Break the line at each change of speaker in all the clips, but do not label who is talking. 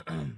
Whew.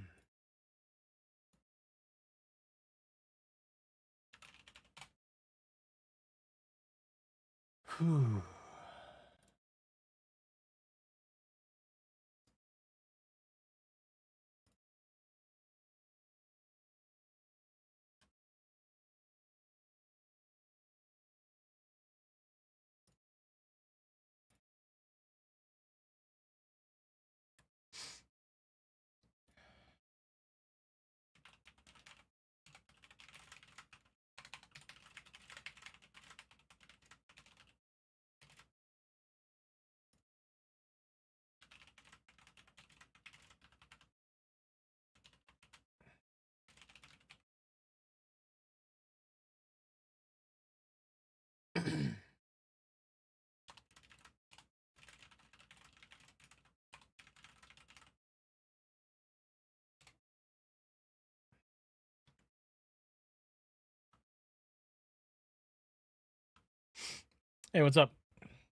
Hey, what's up?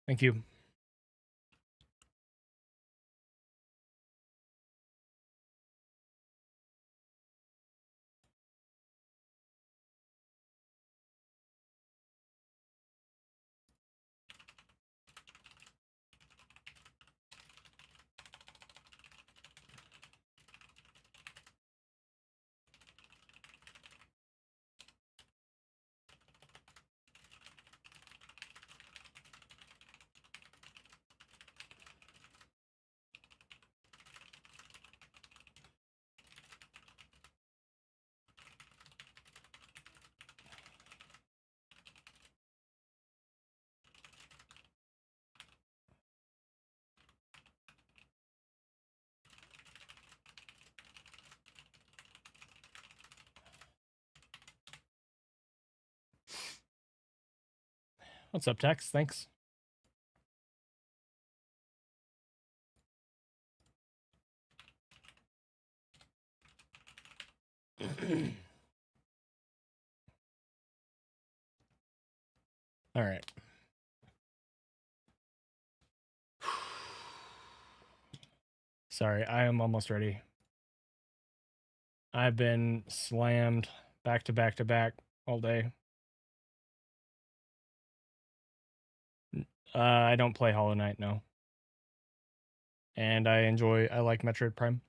Thank you. What's up, Tex? Thanks. All right. Sorry, I am almost ready. I've been slammed back to back to back all day. I don't play Hollow Knight, no. And I like Metroid Prime.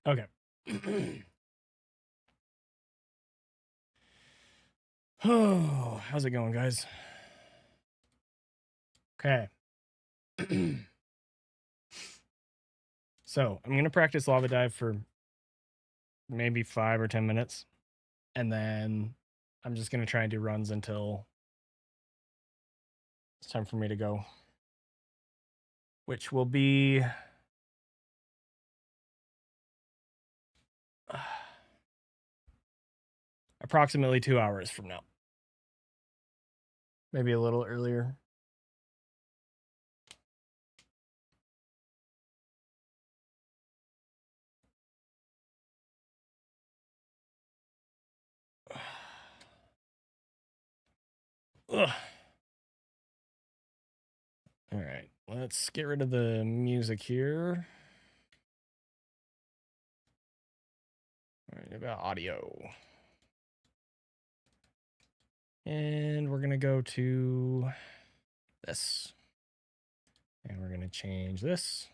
Okay. Oh, how's it going, guys? Okay. So I'm going to practice lava dive for maybe 5 or 10 minutes. And then I'm just going to try and do runs until it's time for me to go, which will be approximately 2 hours from now. Maybe a little earlier. Ugh. All right, let's get rid of the music here. All right, about audio. And we're going to go to this. And we're going to change this.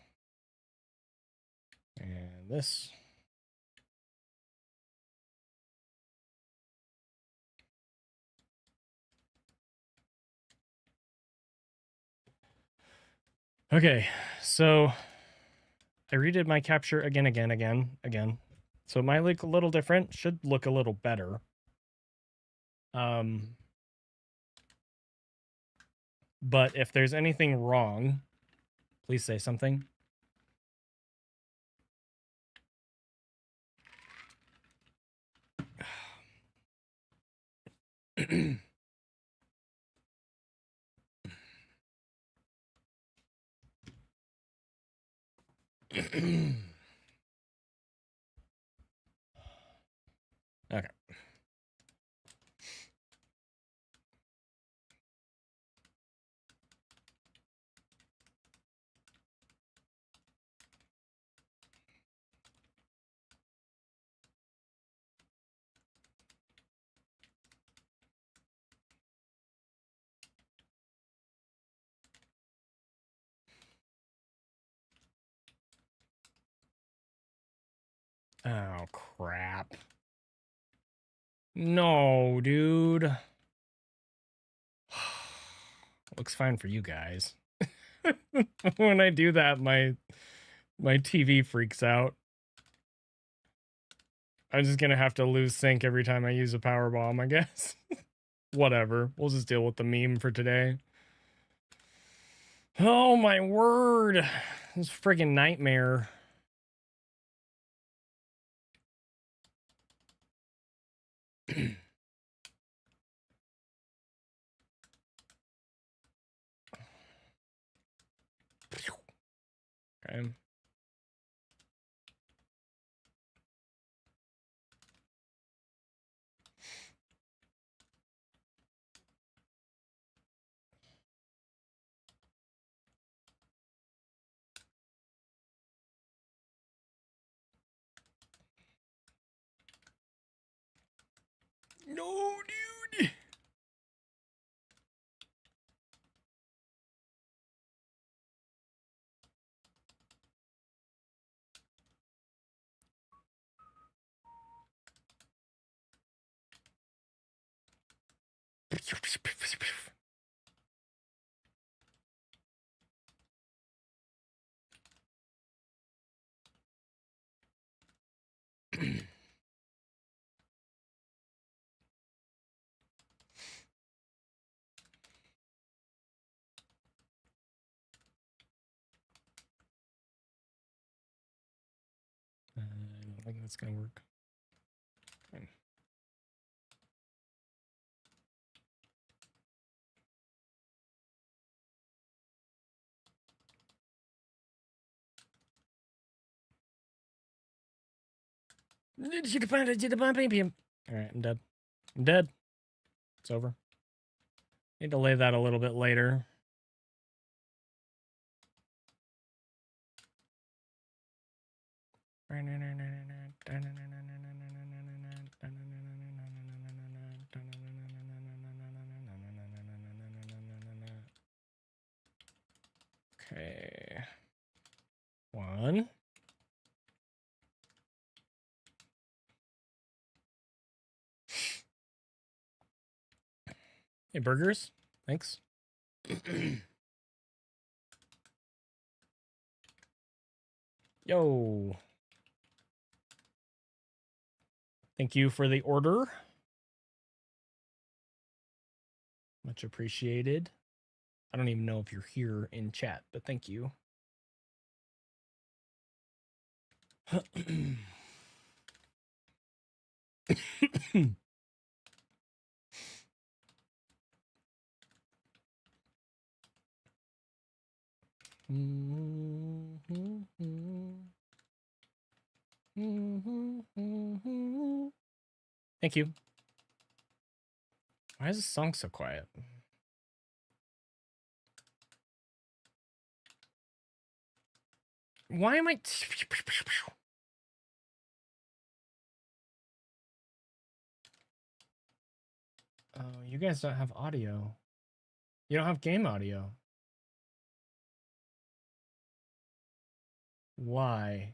And this. Okay, so I redid my capture again. So it might look a little different, should look a little better. But if there's anything wrong, please say something. Okay. Oh, crap. No, dude. Looks fine for you guys. When I do that, my TV freaks out. I'm just gonna have to lose sync every time I use a power bomb, I guess. Whatever. We'll just deal with the meme for today. Oh my word. This freaking nightmare. Okay. No, dude. I don't think that's gonna work. Okay. Alright, I'm dead. I'm dead. It's over. Need to lay that a little bit later. Okay. One. Hey, burgers. Thanks. Yo. Thank you for the order. Much appreciated. I don't even know if you're here in chat, but thank you. Thank you. Why is this song so quiet? Why am I... Oh, you guys don't have audio. You don't have game audio. Why?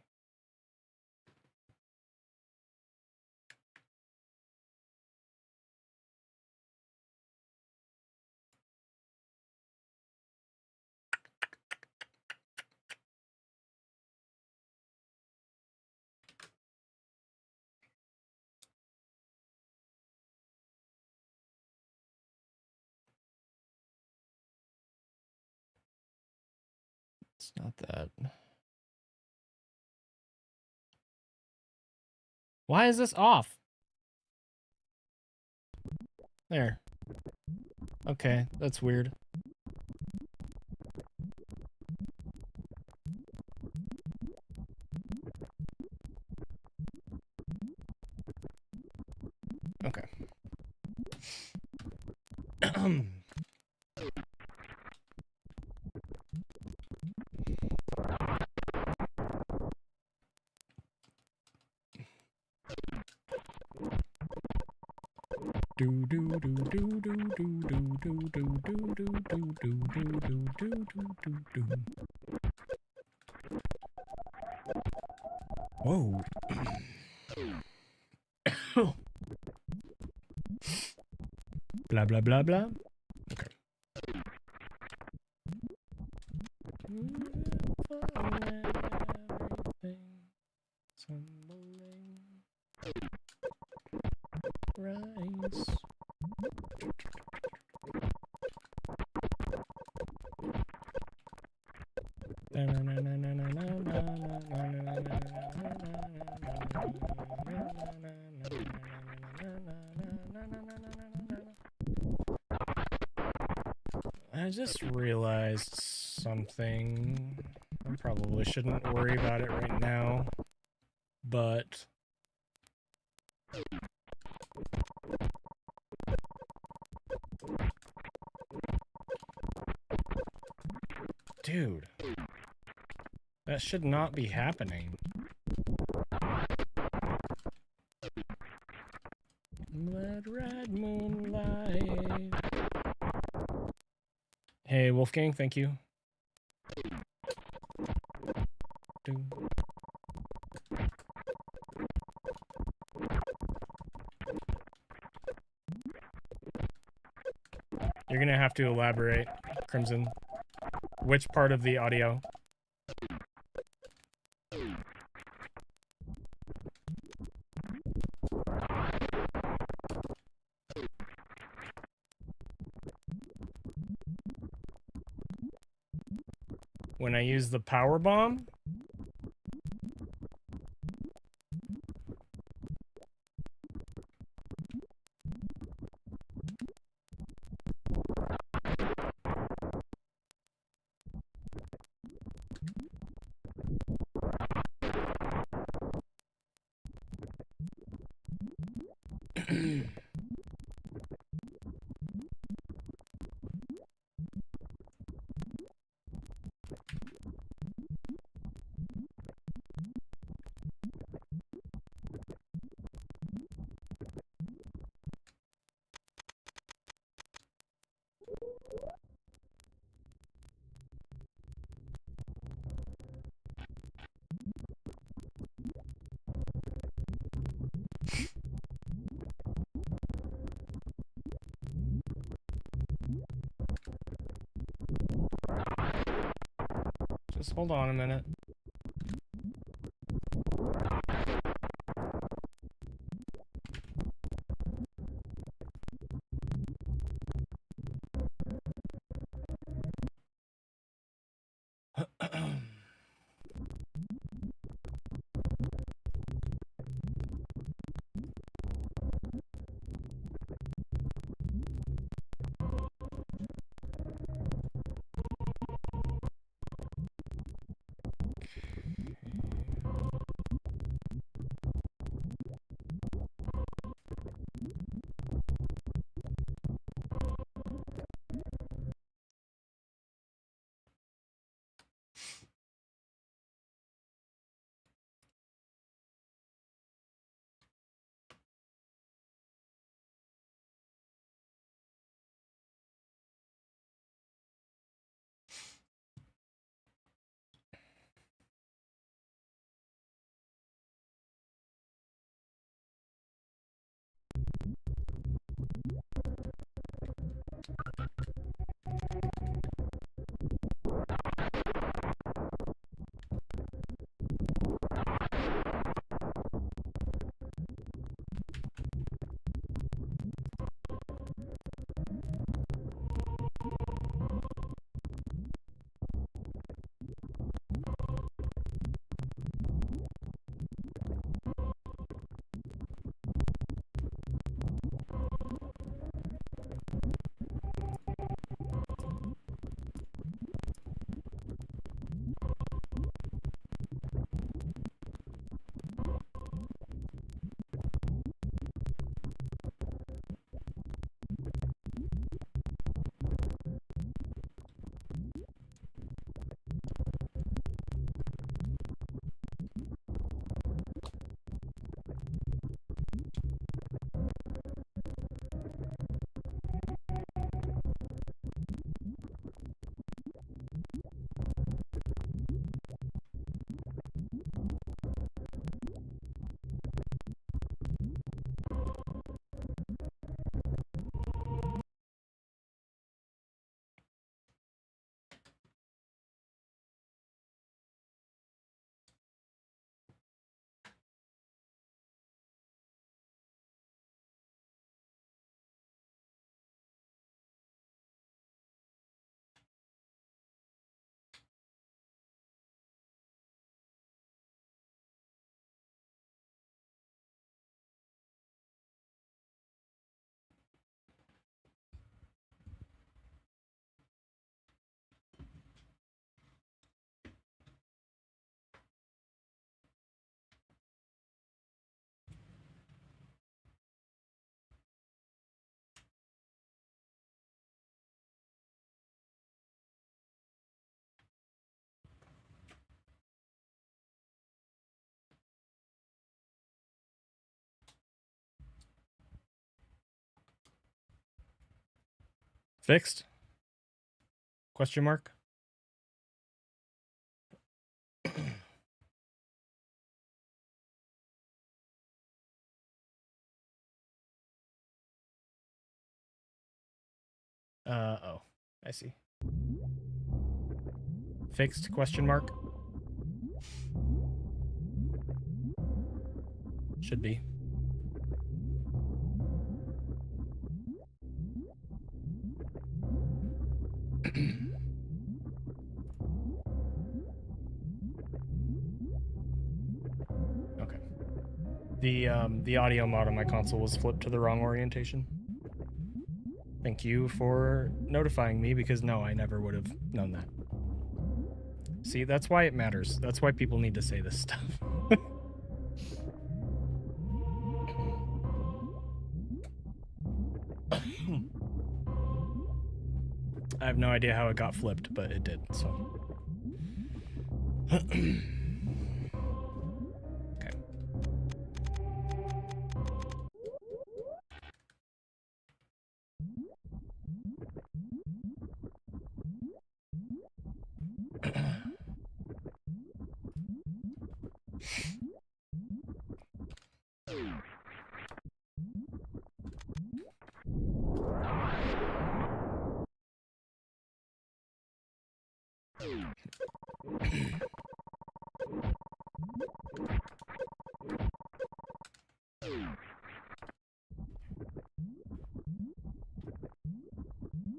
It's not that. Why is this off? There. Okay, that's weird. Okay. Whoa. Blah blah blah blah. Okay. Rise. I just realized something. I probably shouldn't worry about it right now, but dude, that should not be happening. Red, red moonlight. Hey, Wolfgang, thank you. You're gonna have to elaborate, Crimson. Which part of the audio? When I use the power bomb? Just hold on a minute. Fixed? Question mark? Oh, I see. Fixed? Question mark? Should be. Okay. The audio mod on my console was flipped to the wrong orientation. Thank you for notifying me, because no, I never would have known that. See, that's why it matters. That's why people need to say this stuff. I have no idea how it got flipped, but it did, so. Okay.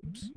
Oops.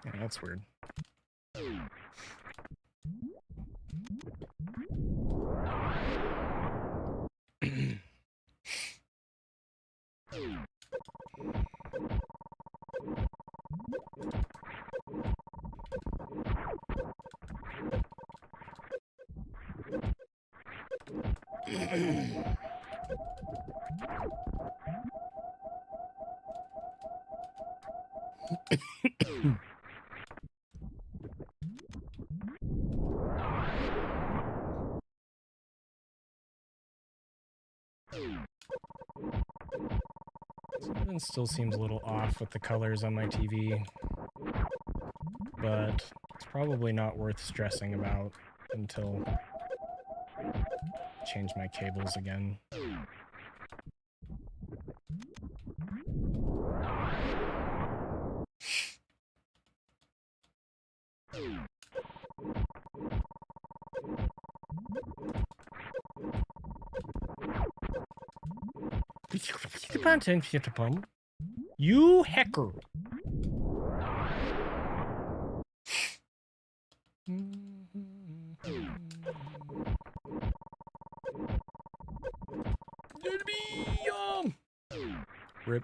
Yeah, that's weird. Something still seems a little off with the colors on my TV, but it's probably not worth stressing about until I change my cables again. You hacker! Rip.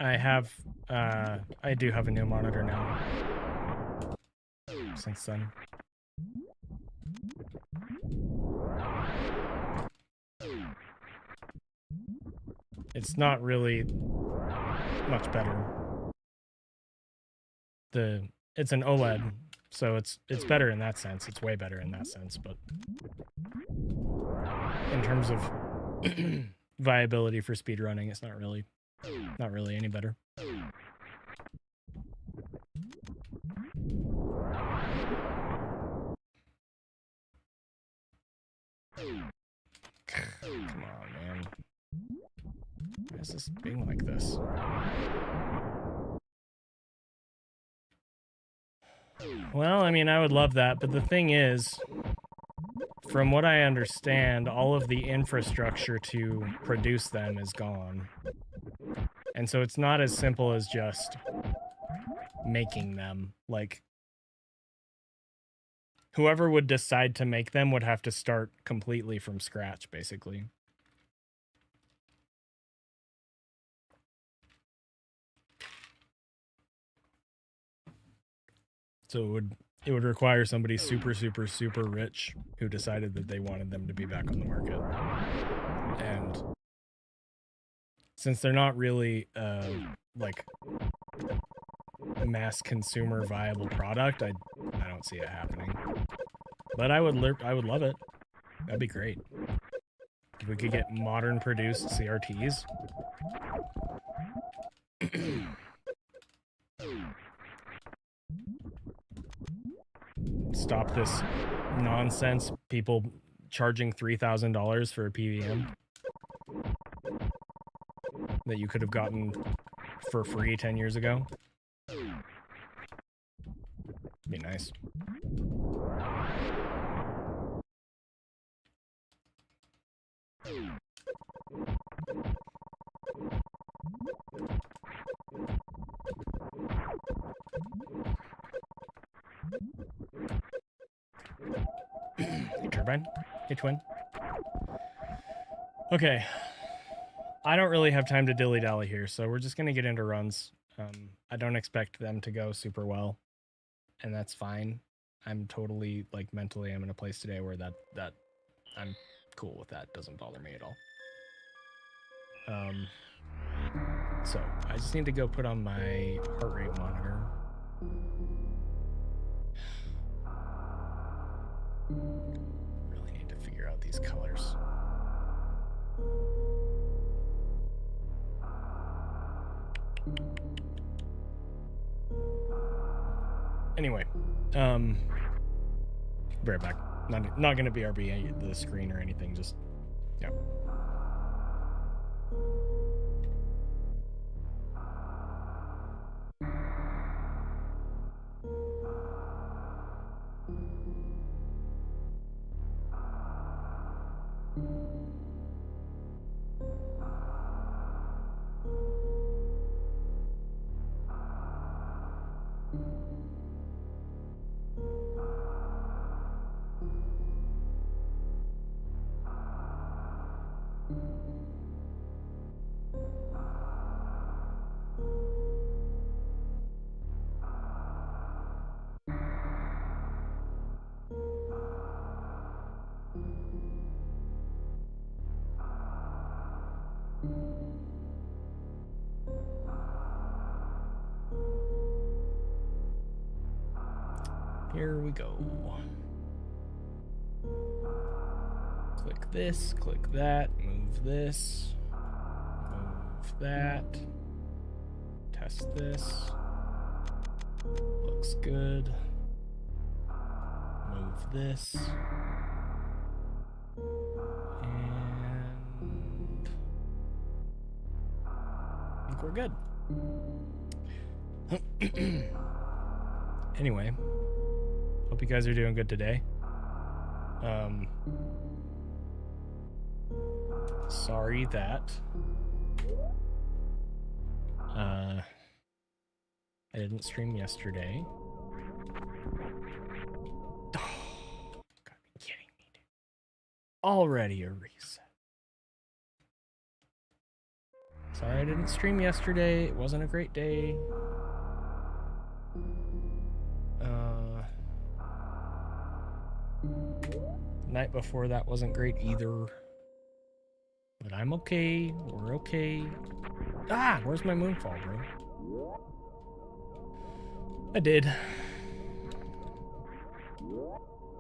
I do have a new monitor now. Since then. It's not really much better. It's an OLED, so it's better in that sense. It's way better in that sense, but in terms of viability for speedrunning, it's not really any better. Come on, man. Why is this being like this? Well, I mean, I would love that, but the thing is, from what I understand, all of the infrastructure to produce them is gone. And so it's not as simple as just making them. Like, whoever would decide to make them would have to start completely from scratch, basically. So it would require somebody super, super, super rich who decided that they wanted them to be back on the market. And since they're not really like a mass consumer viable product, I don't see it happening. But I would love it. That'd be great. If we could get modern produced CRTs. Stop this nonsense, people charging $3,000 for a PVM that you could have gotten for free 10 years ago. Be nice. Hey, Turbine. Hey, Twin. Okay. I don't really have time to dilly-dally here, so we're just going to get into runs. I don't expect them to go super well, and that's fine. I'm totally, like, mentally I'm in a place today where that I'm cool with that. Doesn't bother me at all. So I just need to go put on my heart rate monitor. Really need to figure out these colors. Anyway, be right back. Not gonna BRB the screen or anything, just yeah. Here we go. Click this, click that, move this, move that, test this, looks good, move this, and I think we're good. Anyway, hope you guys are doing good today. Sorry that I didn't stream yesterday. Oh, gotta be kidding me, dude. Already a reset. Sorry I didn't stream yesterday. It wasn't a great day. The night before that wasn't great either. But I'm okay. We're okay. Ah, where's my moonfall, bro? I did.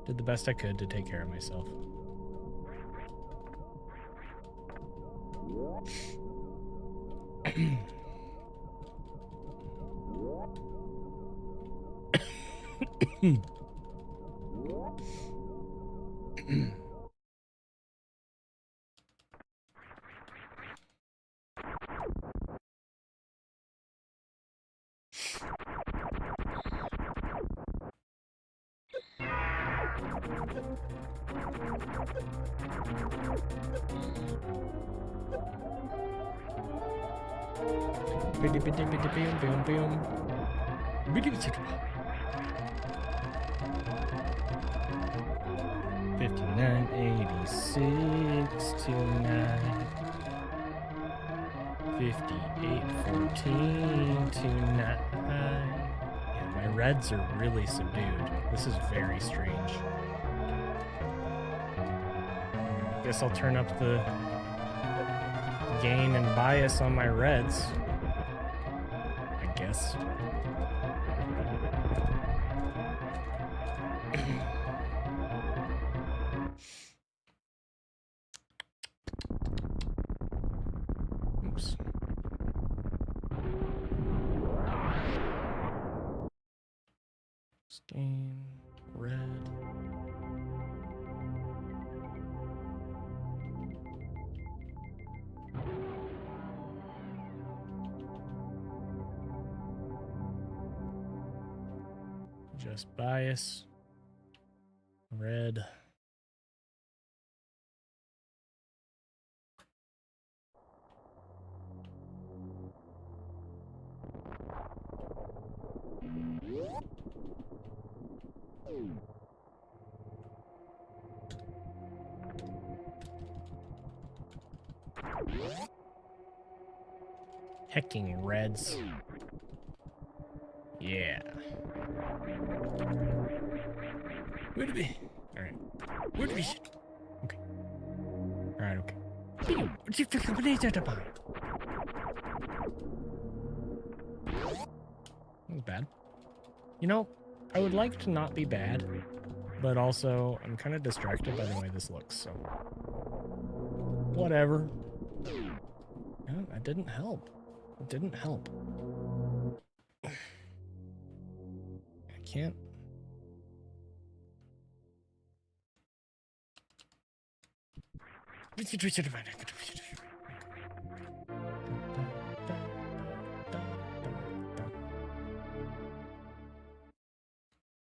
Did the best I could to take care of myself. $59.86 tonight. $58.14 tonight. Yeah, my reds are really subdued. This is very strange. I guess I'll turn up the gain and bias on my reds. I guess. Oops. Scan, red. Just bias. Red. Hecking reds. Yeah. Where to be? Alright. Where to be? Okay. Alright, okay. What you think of it about? That was bad. You know, I would like to not be bad, but also I'm kind of distracted by the way this looks, so whatever. No, that didn't help. It didn't help. I can't.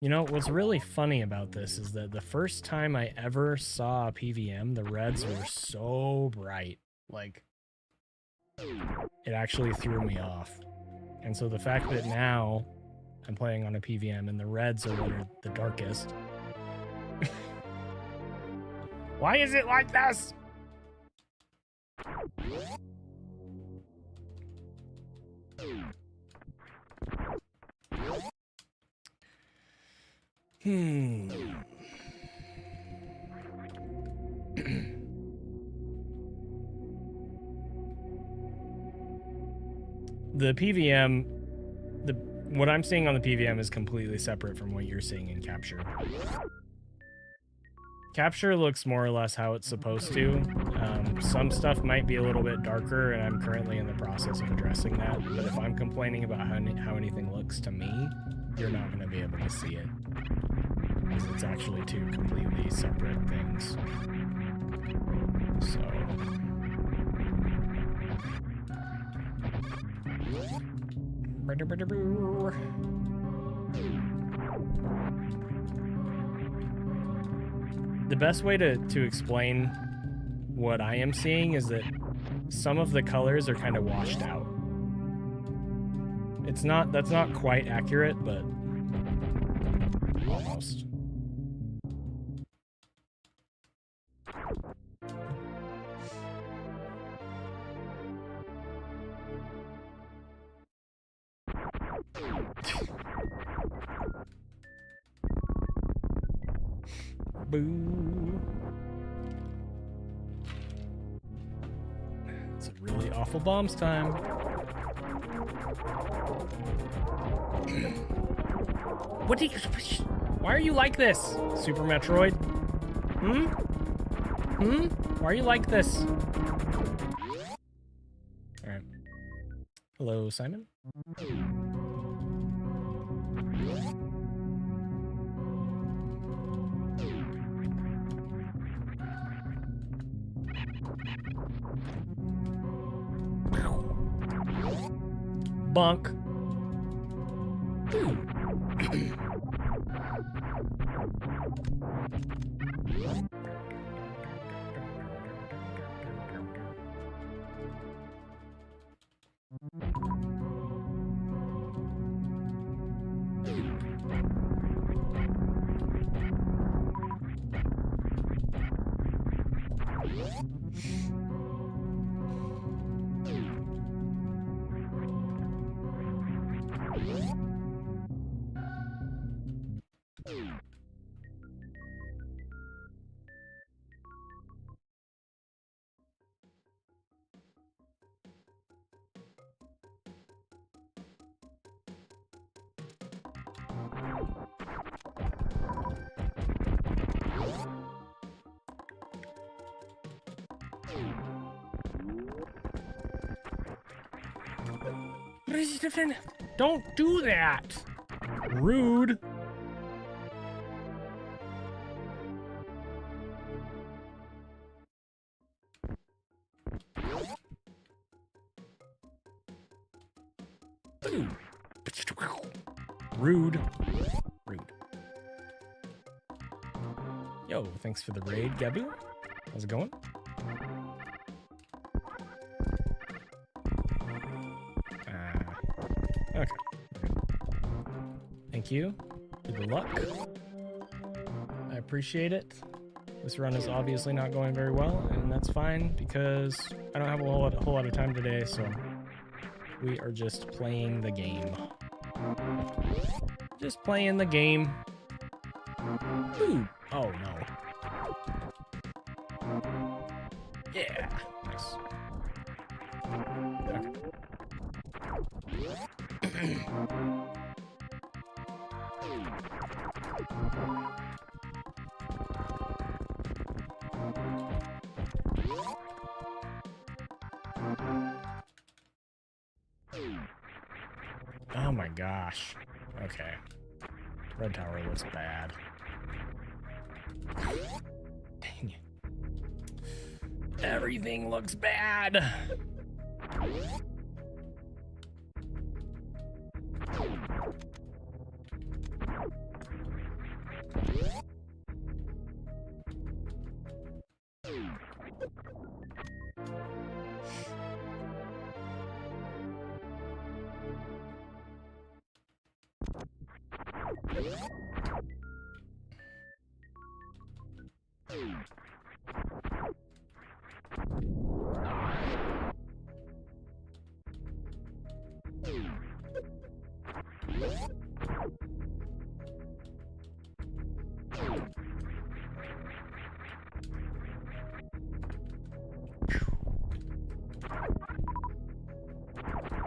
You know, what's really funny about this is that the first time I ever saw a PVM, the reds were so bright. Like, it actually threw me off. And so the fact that now I'm playing on a PVM and the reds are what are the darkest. Why is it like this? The PVM, what I'm seeing on the PVM is completely separate from what you're seeing in Capture. Capture looks more or less how it's supposed to. Some stuff might be a little bit darker, and I'm currently in the process of addressing that. But if I'm complaining about how anything looks to me, you're not going to be able to see it. Because it's actually two completely separate things. So... The best way to explain what I am seeing is that some of the colors are kind of washed out. That's not quite accurate, but almost. Boo. It's a really awful bombs time. What do you... Why are you like this, Super Metroid? Why are you like this? Alright. Hello, Simon? Bunk. Don't do that! Rude! Rude. Rude. Yo, thanks for the raid, Gabu. How's it going? Okay. Thank you. Good luck. I appreciate it. This run is obviously not going very well, and that's fine because I don't have a whole lot of time today, so we are just playing the game. Just playing the game. Ooh. Oh no. Yeah. Nice. Okay. Oh my gosh. Okay. Red Tower looks bad. Dang it. Everything looks bad.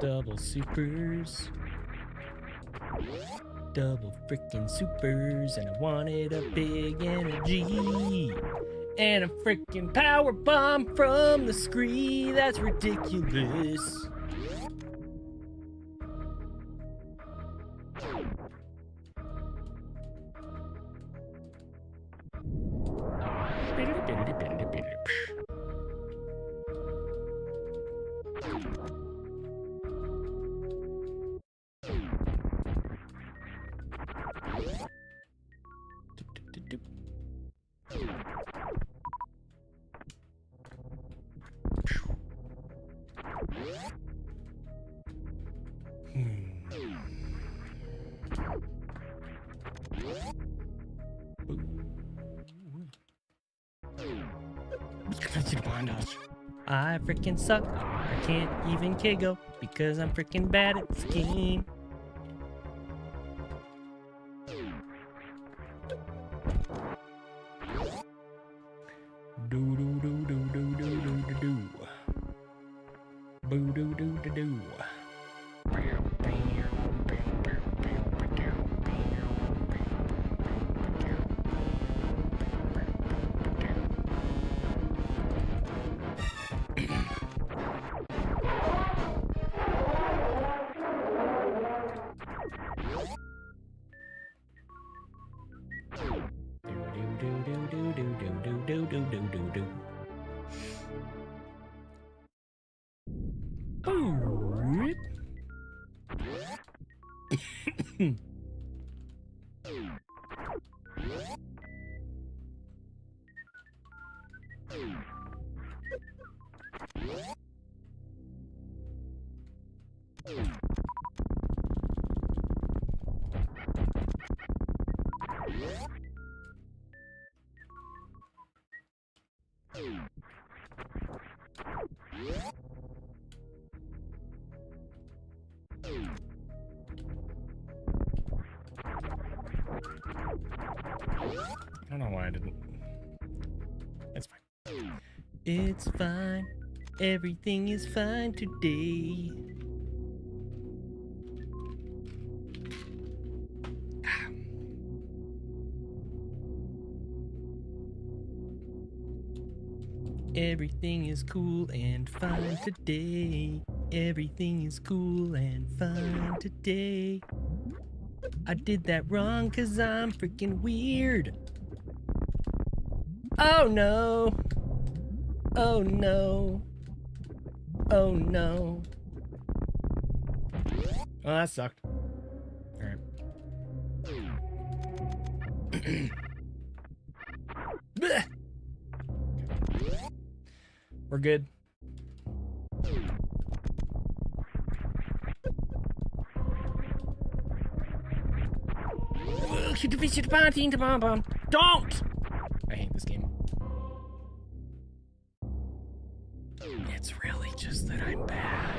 Double supers. Double freaking supers, and I wanted a big energy. And a freaking power bomb from the screen. That's ridiculous. I freaking suck. I can't even KO because I'm freaking bad at this game. I don't know why I didn't. It's fine. It's fine. Everything is fine today. Everything is cool and fine today. Everything is cool and fine today. I did that wrong 'cause I'm freaking weird. Oh no. Oh no. Oh no. Oh, that sucked. Alright. We're good. Don't! I hate this game. It's really just that I'm bad.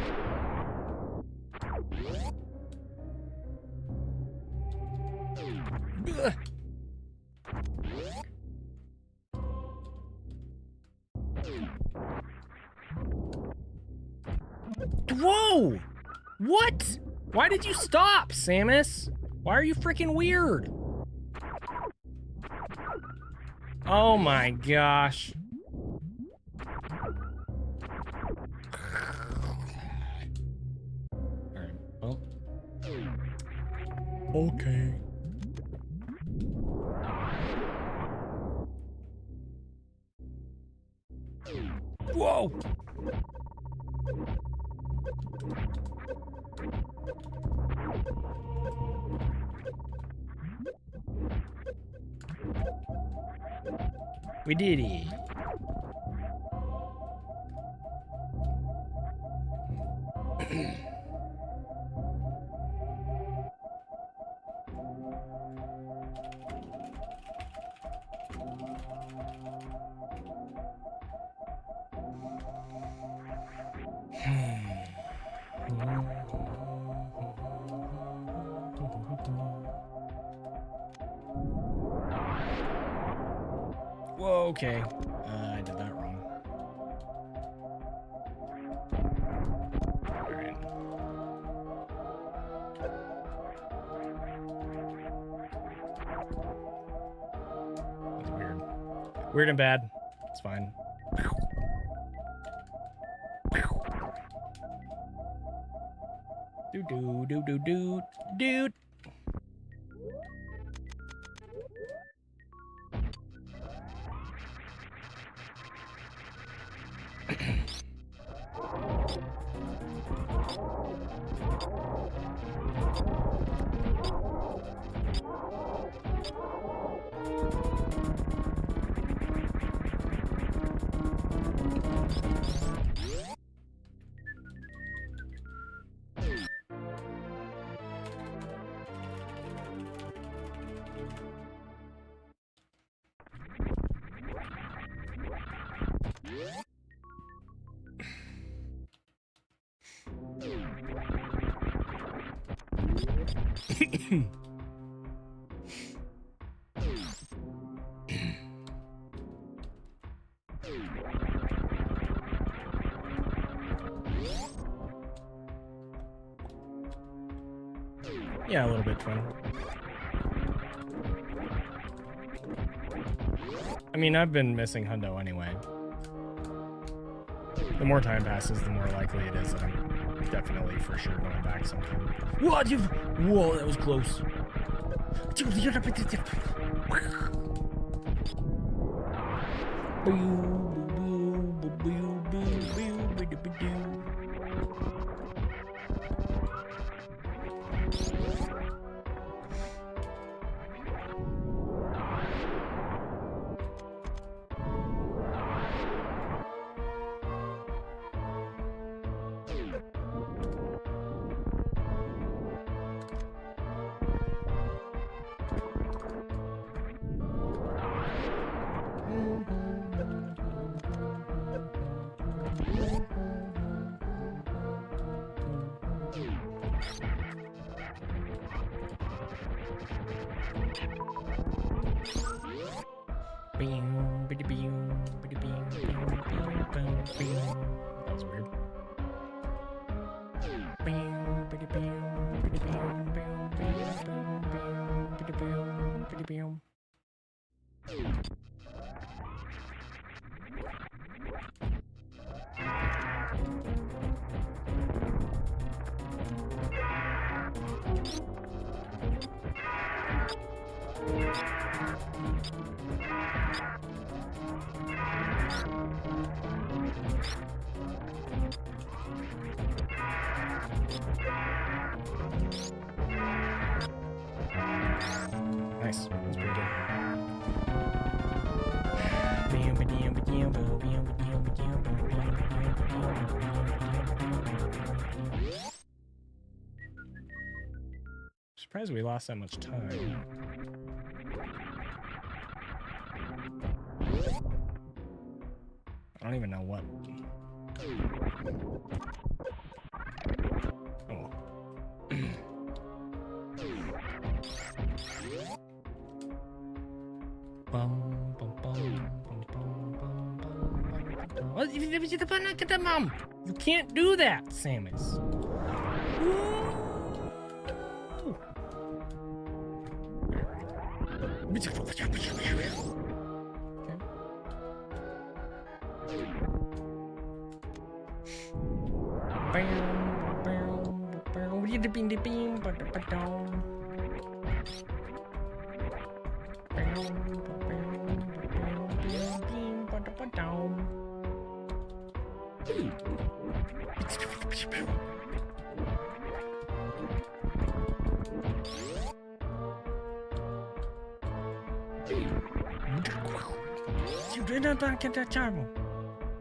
Ugh. Whoa! What? Why did you stop, Samus? Why are you freaking weird? Oh my gosh. Alright, well. Okay. Whoa! We did it. Whoa, okay. I did that wrong. Alright. That's weird. Weird and bad. It's fine. Do do do do do dude. Yeah, a little bit fun. I mean, I've been missing Hundo anyway. The more time passes, the more likely it is that I'm definitely for sure going back sometime. What? Whoa, that was close. That was weird. Nice. That's pretty good. Surprised we lost that much time. I don't even know what. Oh. You can't do that, Samus.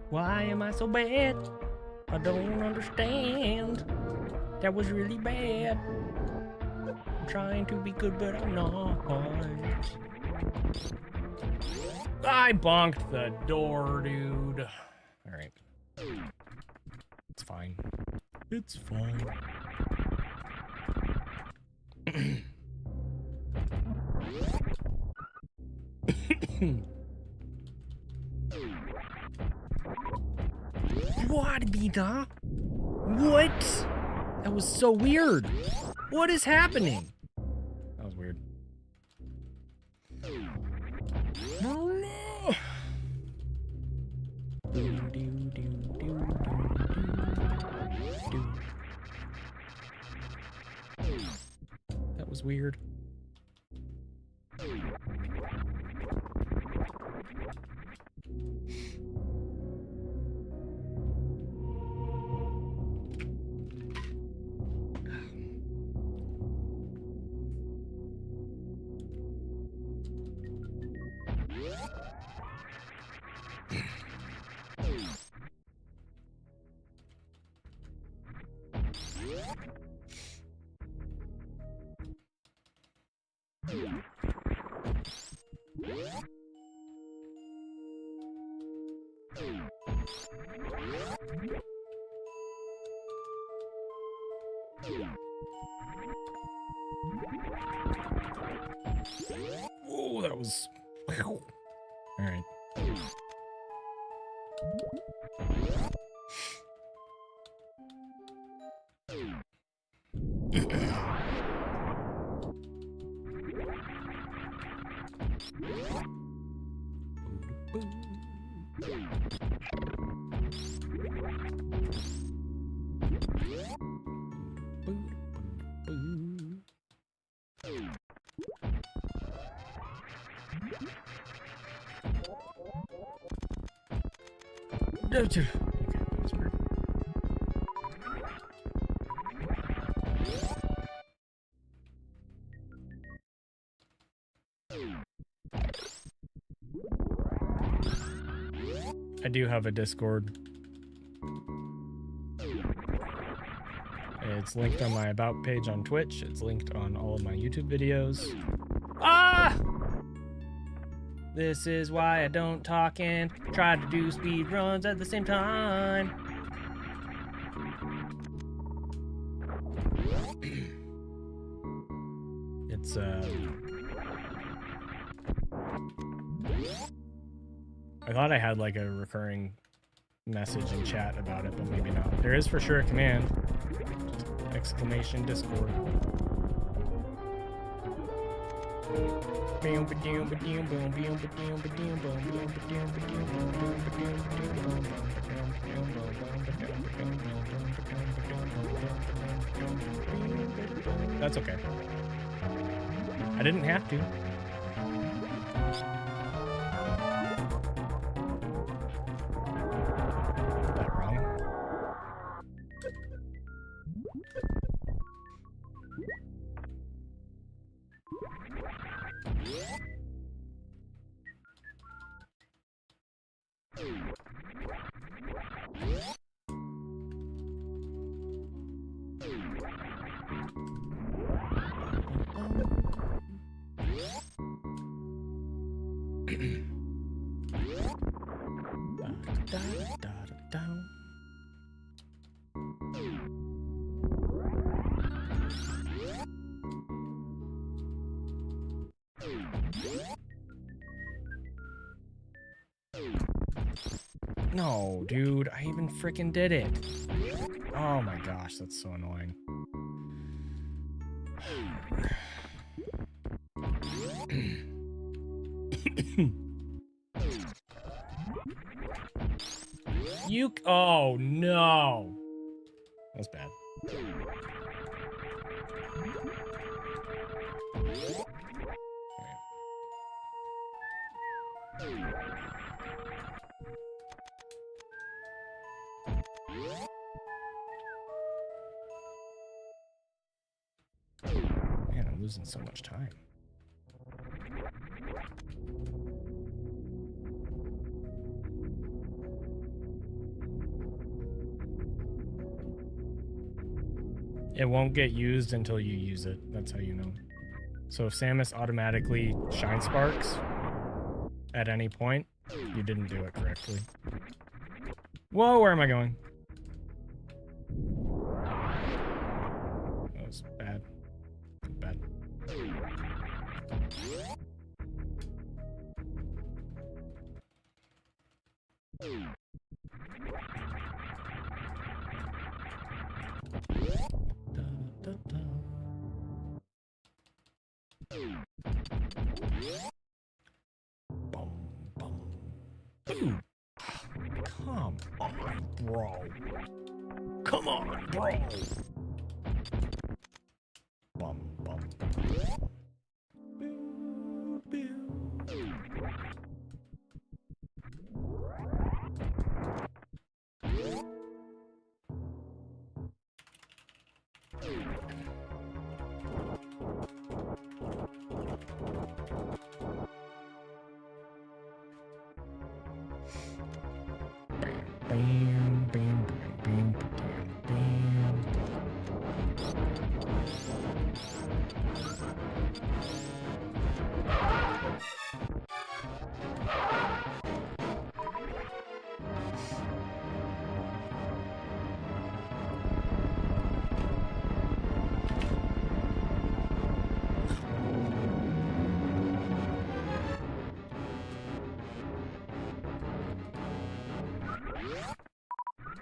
Why am I so bad? I don't understand. That was really bad. I'm trying to be good, but I'm not. I bonked the door, dude. Alright. It's fine. It's fine. What, Beta? What? That was so weird. What is happening? That was weird. That was weird. Oh, that was... All right. Okay, that's weird. I do have a Discord. It's linked on my About page on Twitch. It's linked on all of my YouTube videos. Ah! This is why I don't talk and try to do speed runs at the same time. It's I thought I had like a recurring message in chat about it, but maybe not. There is for sure a command. Exclamation Discord. That's okay. I didn't have to. Is that wrong? No, dude, I even freaking did it. Oh my gosh, that's so annoying. Oh no. That's bad. Man, I'm losing so much time. It won't get used until you use it. That's how you know. So if Samus automatically shine sparks at any point, you didn't do it correctly. Whoa, where am I going? That was bad. Bad. Come on, bro. Come on, bro. Bum, bum. Boo, boo. Bam, bam, bam, bam, bam, bam.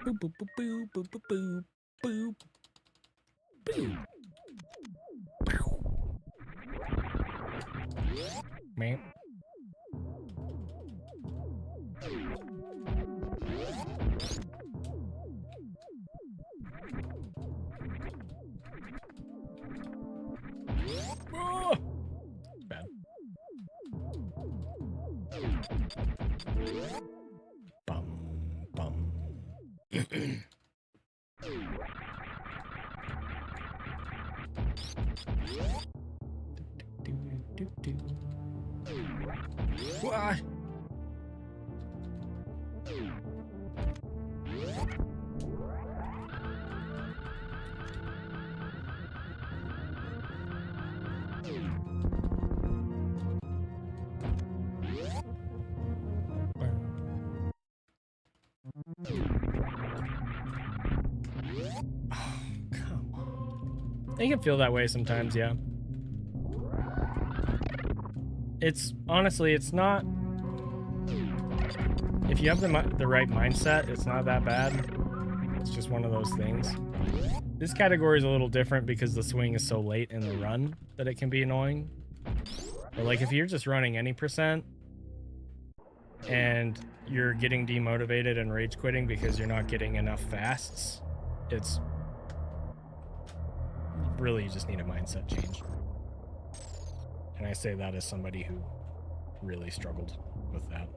Boop, boop, boop, boop, boop, boop, boop, boop. Man. Oh! Bad. Bum, bum. What? I can feel that way sometimes, yeah. It's honestly, it's not. If you have the right mindset, it's not that bad. It's just one of those things. This category is a little different because the swing is so late in the run that it can be annoying. But like if you're just running any percent and you're getting demotivated and rage quitting because you're not getting enough fasts, it's really, you just need a mindset change. And I say that as somebody who really struggled with that.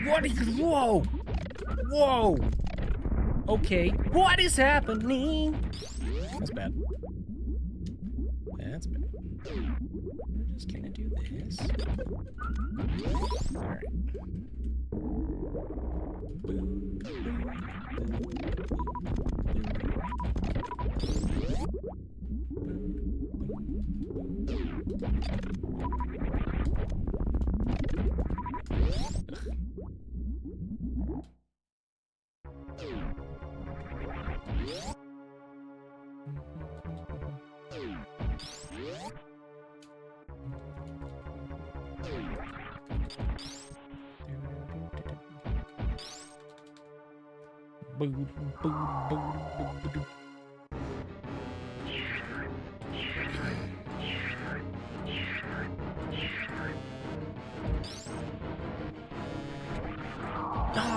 What is... Whoa! Whoa! Okay, what is happening? That's bad. That's bad. We're just gonna do this. Alright.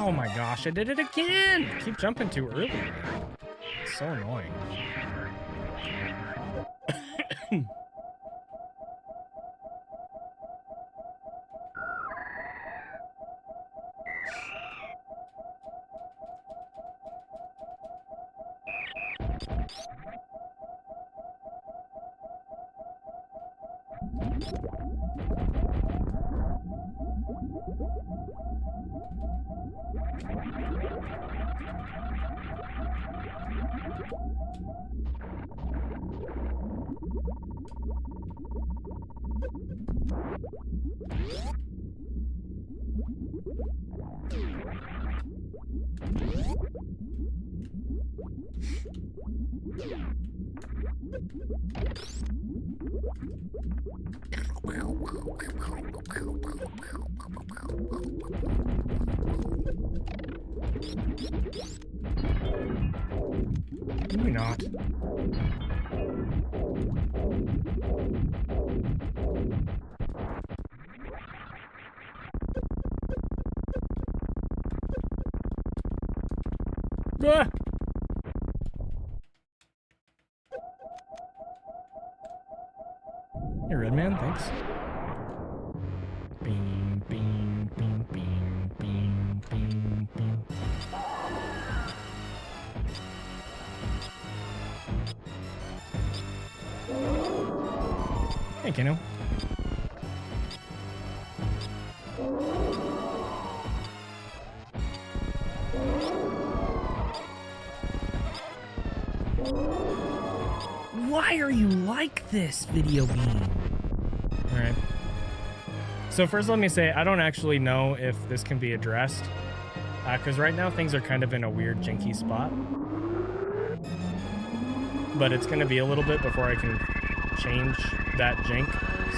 Oh my gosh, I did it again! I keep jumping too early. It's so annoying. Maybe not. Ah! Hey, Redman, thanks. Bing, bing, bing, bing, bing, bing, bing. Hey, Keno. Why are you like this, video game? Alright. So first let me say, I don't actually know if this can be addressed. Because right now things are kind of in a weird jinky spot. But it's going to be a little bit before I can change that jink.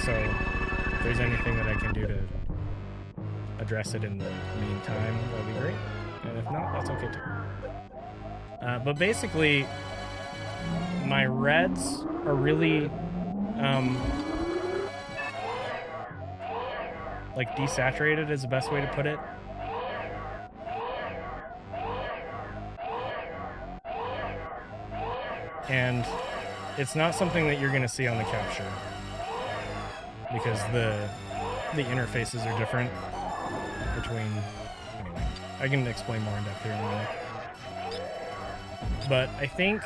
So if there's anything that I can do to address it in the meantime, that'll be great. And if not, that's okay too. But basically, my reds are really like desaturated is the best way to put it. And it's not something that you're going to see on the capture because the interfaces are different between. Anyway, I can explain more in depth here in a minute. But I think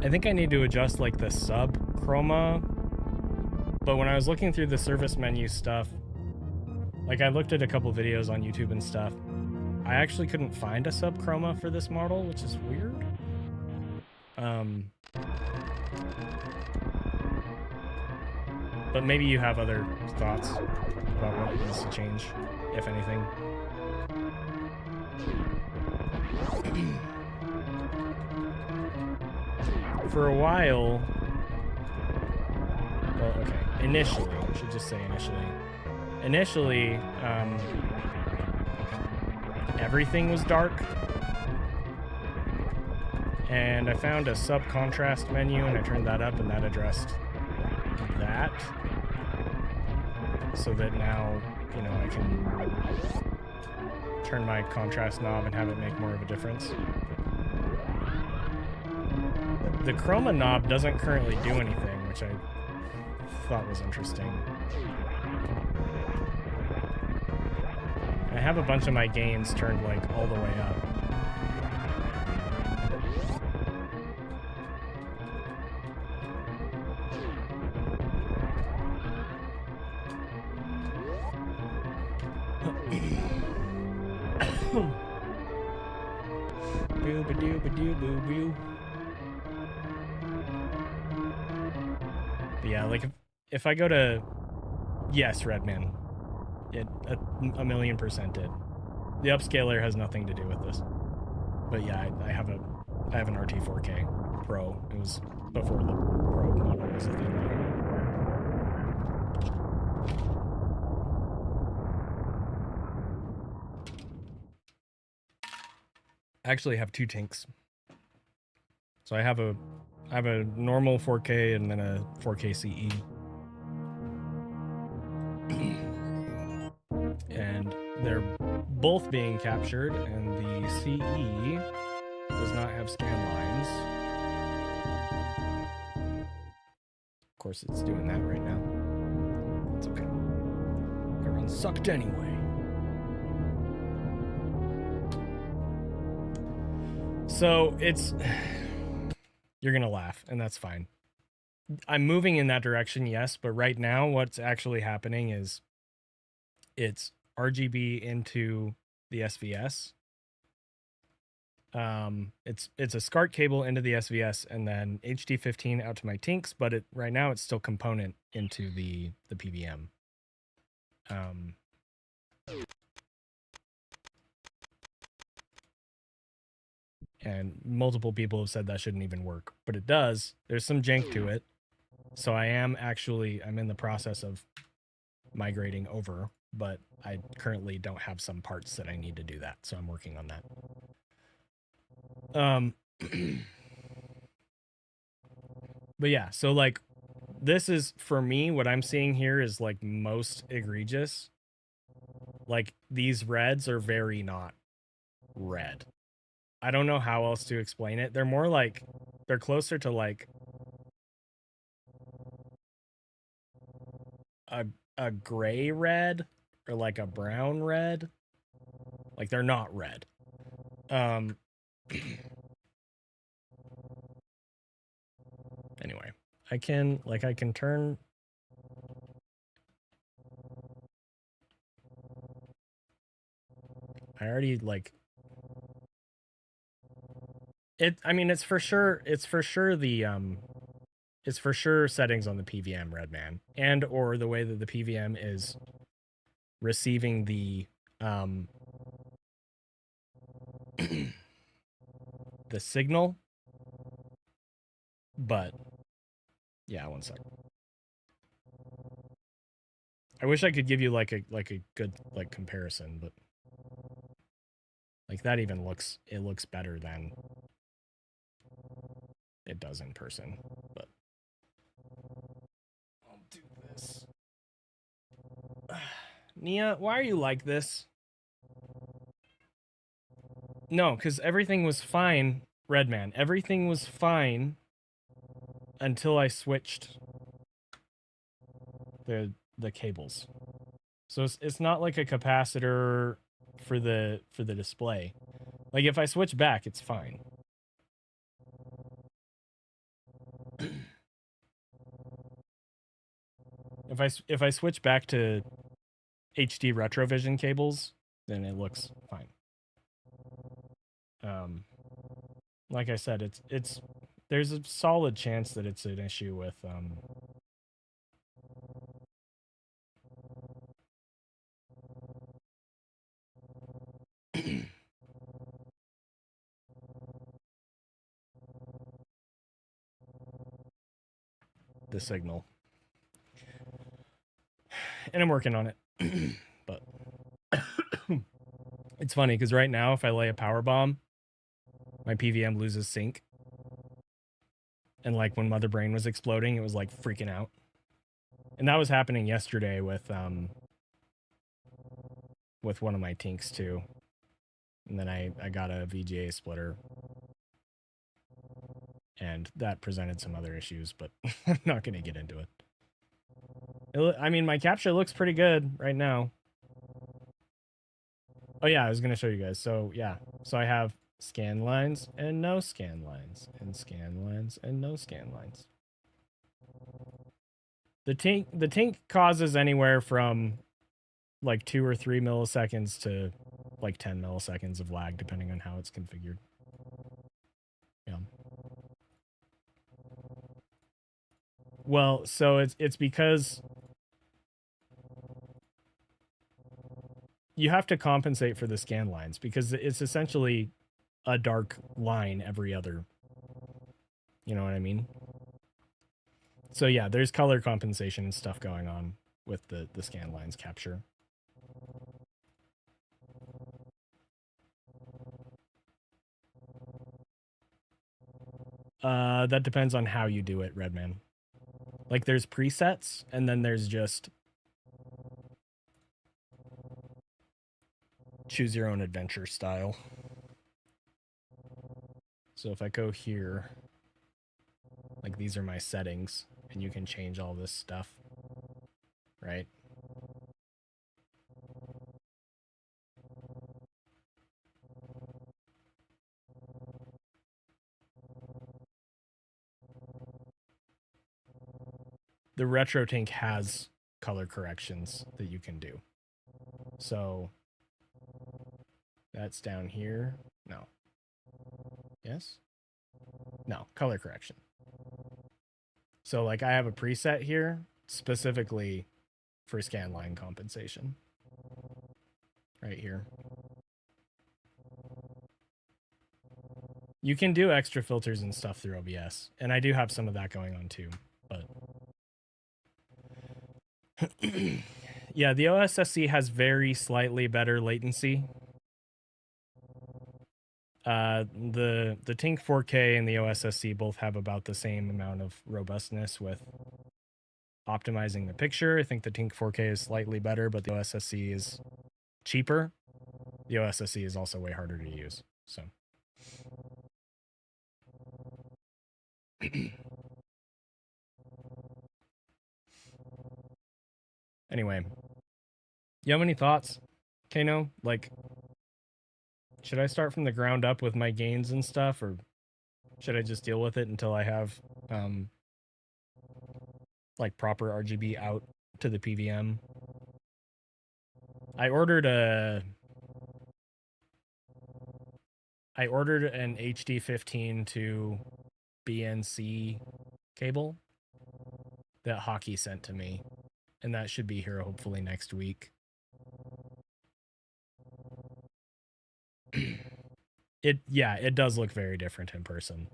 I think I need to adjust like the sub chroma, but when I was looking through the service menu stuff, like I looked at a couple videos on YouTube and stuff, I actually couldn't find a sub chroma for this model, which is weird. But maybe you have other thoughts about what it needs to change, if anything. For a while, well, okay, initially, I should just say initially, everything was dark, and I found a sub-contrast menu, and I turned that up, and that addressed that, so that now, you know, I can turn my contrast knob and have it make more of a difference. The chroma knob doesn't currently do anything, which I thought was interesting. I have a bunch of my gains turned like all the way up. Boo-ba-doo-ba-doo-boo-boo. But yeah, like if I go to, yes, Redman, it a 1,000,000% did. The upscaler has nothing to do with this. But yeah, I have an RT 4K Pro. It was before the Pro model was a thing. I actually have two tinks. So I have a normal 4K and then a 4K CE. And they're both being captured, and the CE does not have scan lines. Of course, it's doing that right now. It's okay. Everyone sucked anyway. So it's... You're gonna laugh, and that's fine. I'm moving in that direction, yes, but right now what's actually happening is it's RGB into the SVS. It's a SCART cable into the SVS and then HD15 out to my tinks, but right now it's still component into the PVM. And multiple people have said that shouldn't even work, but it does. There's some jank to it. So I'm in the process of migrating over, but I currently don't have some parts that I need to do that. So I'm working on that. But yeah, so like this is, for me, what I'm seeing here is like most egregious. Like these reds are very not red. I don't know how else to explain it. They're more like, they're closer to like a gray red or like a brown red. Like they're not red. Anyway, I can turn. I already like I mean, it's for sure settings on the PVM, Redman, and or the way that the PVM is receiving the the signal. But yeah, one sec. I wish I could give you like a good like comparison, but like that even looks better than it does in person. But I'll do this. Nia, why are you like this? No, because everything was fine, Redman. Everything was fine until I switched the cables. So it's not like a capacitor for the display. Like if I switch back, it's fine. If I switch back to HD RetroVision cables, then it looks fine. Like I said, it's there's a solid chance that it's an issue with the signal. And I'm working on it. But it's funny because right now, if I lay a power bomb, my PVM loses sync. And like when Mother Brain was exploding, it was like freaking out. And that was happening yesterday with one of my tinks too. And then I got a VGA splitter. And that presented some other issues, but I'm not going to get into it. I mean, my capture looks pretty good right now. Oh yeah, I was going to show you guys. So yeah, so I have scan lines and no scan lines, and scan lines and no scan lines. The tink causes anywhere from like 2 or 3 milliseconds to like 10 milliseconds of lag, depending on how it's configured. Yeah. Well, so it's because you have to compensate for the scan lines because it's essentially a dark line every other. You know what I mean? So yeah, there's color compensation and stuff going on with the scan lines capture. That depends on how you do it, Redman. Like there's presets, and then there's just choose your own adventure style. So if I go here, like these are my settings, and you can change all this stuff, right? The RetroTINK has color corrections that you can do. So that's down here. No. Yes? No, color correction. So like I have a preset here specifically for scanline compensation. Right here. You can do extra filters and stuff through OBS, and I do have some of that going on too, but yeah, the OSSC has very slightly better latency. The TINK 4K and the OSSC both have about the same amount of robustness with optimizing the picture. I think the TINK 4K is slightly better, but the OSSC is cheaper. The OSSC is also way harder to use, so. Anyway, you have any thoughts, Kano? Like, should I start from the ground up with my gains and stuff, or should I just deal with it until I have like proper RGB out to the PVM? I ordered a I ordered an HD15 to BNC cable that Hockey sent to me, and that should be here hopefully next week. It does look very different in person.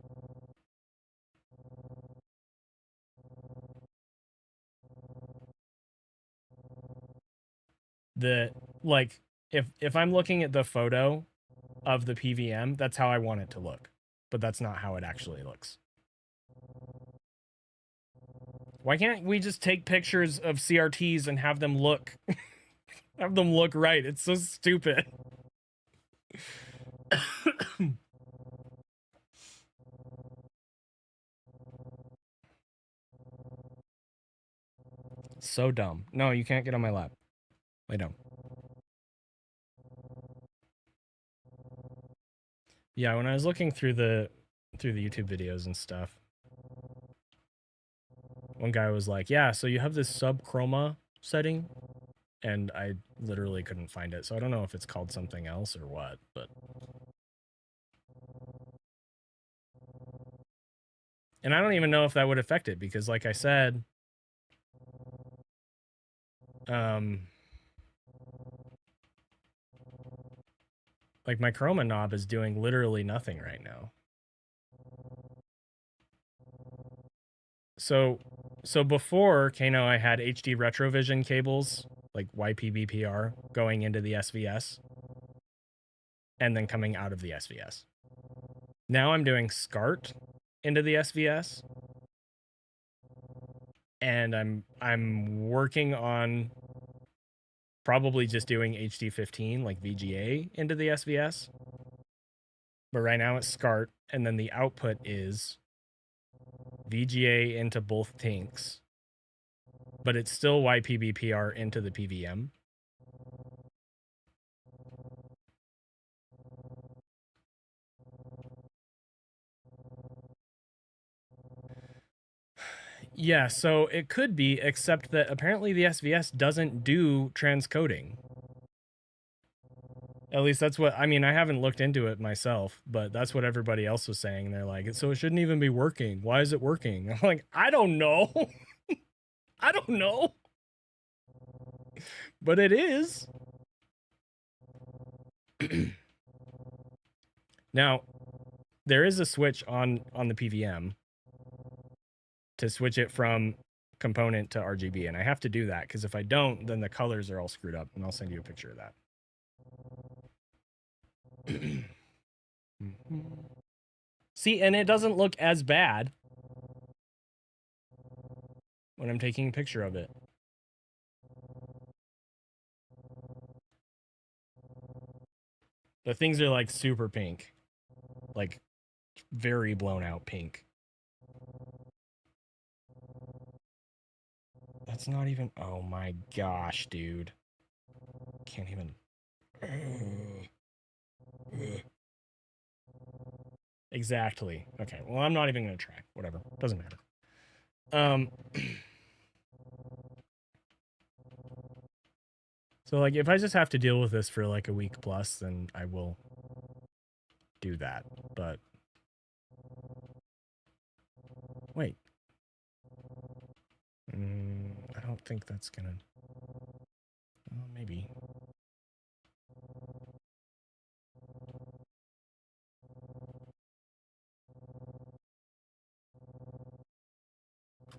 If I'm looking at the photo of the PVM, that's how I want it to look, but that's not how it actually looks. Why can't we just take pictures of CRTs and have them look right? It's so stupid. So dumb. No, you can't get on my lap. Lay down. Yeah, when I was looking through the YouTube videos and stuff, one guy was like, "Yeah, so you have this sub chroma setting," and I literally couldn't find it. So I don't know if it's called something else or what, but and I don't even know if that would affect it because like I said, like my chroma knob is doing literally nothing right now. So before Kano, I had HD Retrovision cables like YPBPR going into the SVS and then coming out of the SVS. Now I'm doing SCART into the SVS, and I'm working on probably just doing HD15 like VGA into the SVS. But right now it's SCART, and then the output is VGA into both tinks, but it's still YPBPR into the PVM. Yeah, so it could be, except that apparently the SVS doesn't do transcoding. At least that's what, I mean, I haven't looked into it myself, but that's what everybody else was saying. They're like, so it shouldn't even be working. Why is it working? I'm like, I don't know. I don't know. But it is. Now, there is a switch on the PVM to switch it from component to RGB, and I have to do that because if I don't, then the colors are all screwed up, and I'll send you a picture of that. See, and it doesn't look as bad when I'm taking a picture of it. The things are like super pink, like very blown out pink. That's not even, oh my gosh, dude. Can't even. Exactly. Okay, well, I'm not even gonna try. Whatever, doesn't matter. So like if I just have to deal with this for like a week plus, then I will do that. But wait. I don't think that's gonna, well, maybe.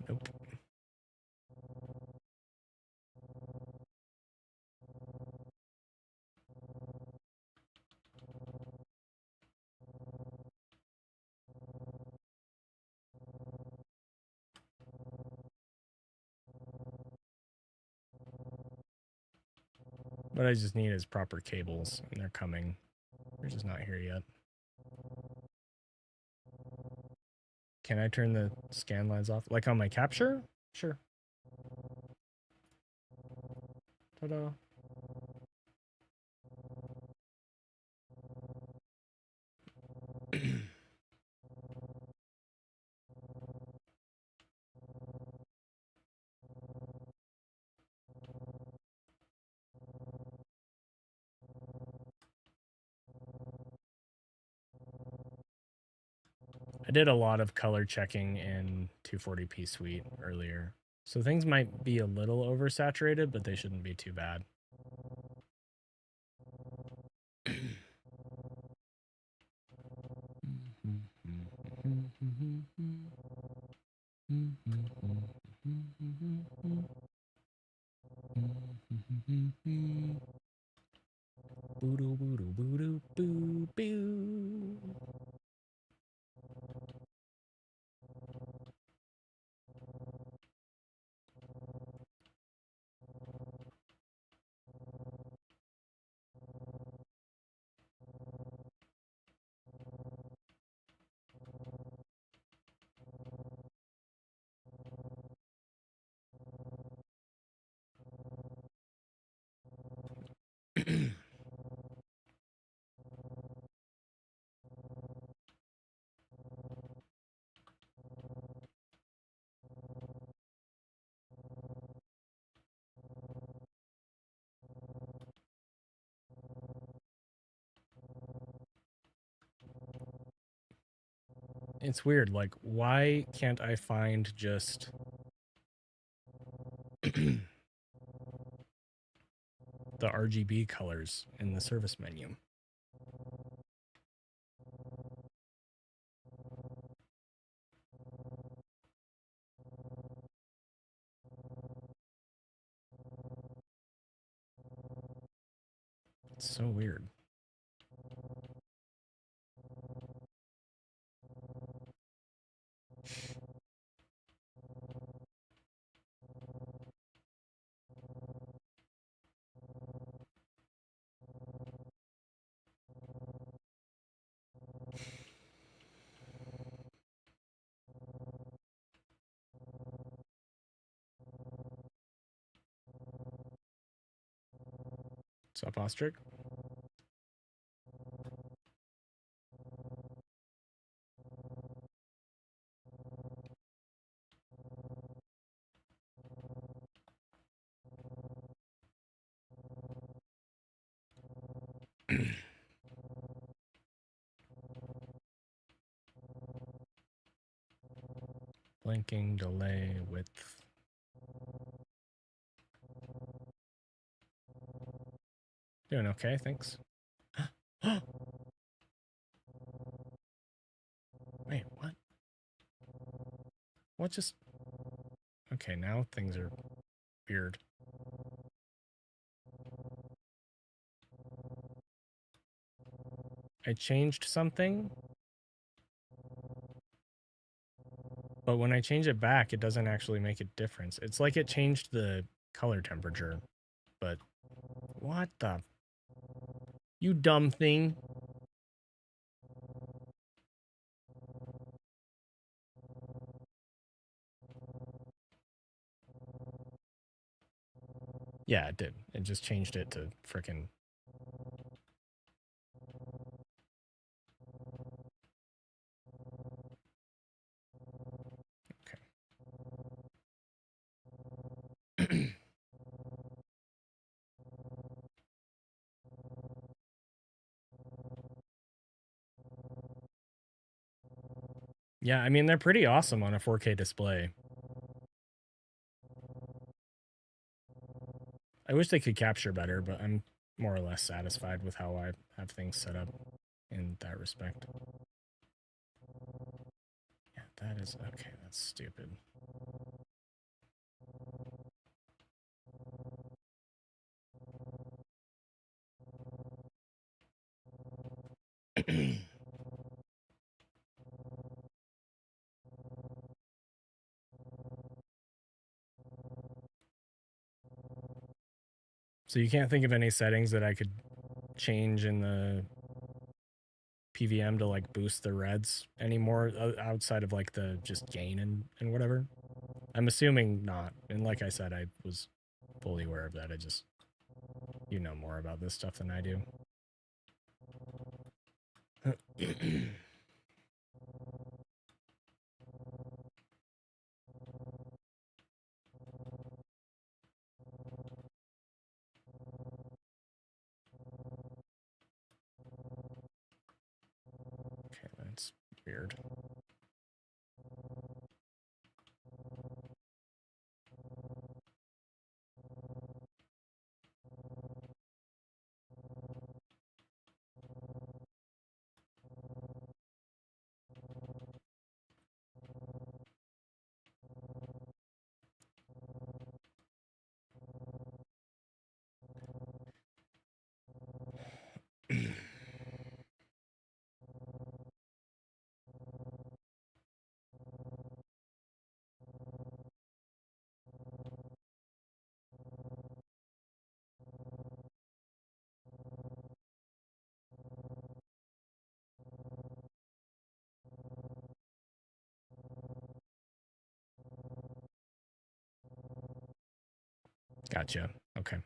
Nope. What I just need is proper cables, and they're coming. They're just not here yet. Can I turn the scan lines off? Like on my capture? Sure. Ta-da. did a lot of color checking in 240p Suite earlier. So things might be a little oversaturated, but they shouldn't be too bad. It's weird, like, why can't I find just the RGB colors in the service menu? It's so weird. What's up, Ostrich? Blinking, delay, width. Doing okay, thanks. Wait, what? What just... Okay, now things are weird. I changed something, but when I change it back, it doesn't actually make a difference. It's like it changed the color temperature, but what the... You dumb thing. Yeah, it did. It just changed it to frickin'... Okay. Yeah, I mean, they're pretty awesome on a 4K display. I wish they could capture better, but I'm more or less satisfied with how I have things set up in that respect. Yeah, that is... Okay, that's stupid. So you can't think of any settings that I could change in the PVM to like boost the reds anymore outside of like the just gain and whatever? I'm assuming not. And like I said, I was fully aware of that. I just... You know more about this stuff than I do. Okay, that's weird. Gotcha. Okay.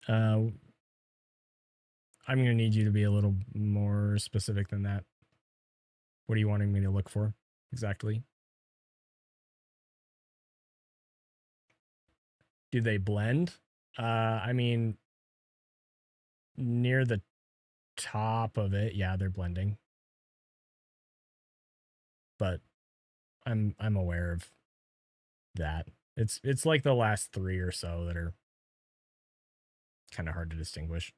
I'm going to need you to be a little more specific than that. What are you wanting me to look for exactly? Do they blend? I mean, near the top of it, yeah, they're blending. But I'm aware of that. It's like the last 3 or so that are kind of hard to distinguish.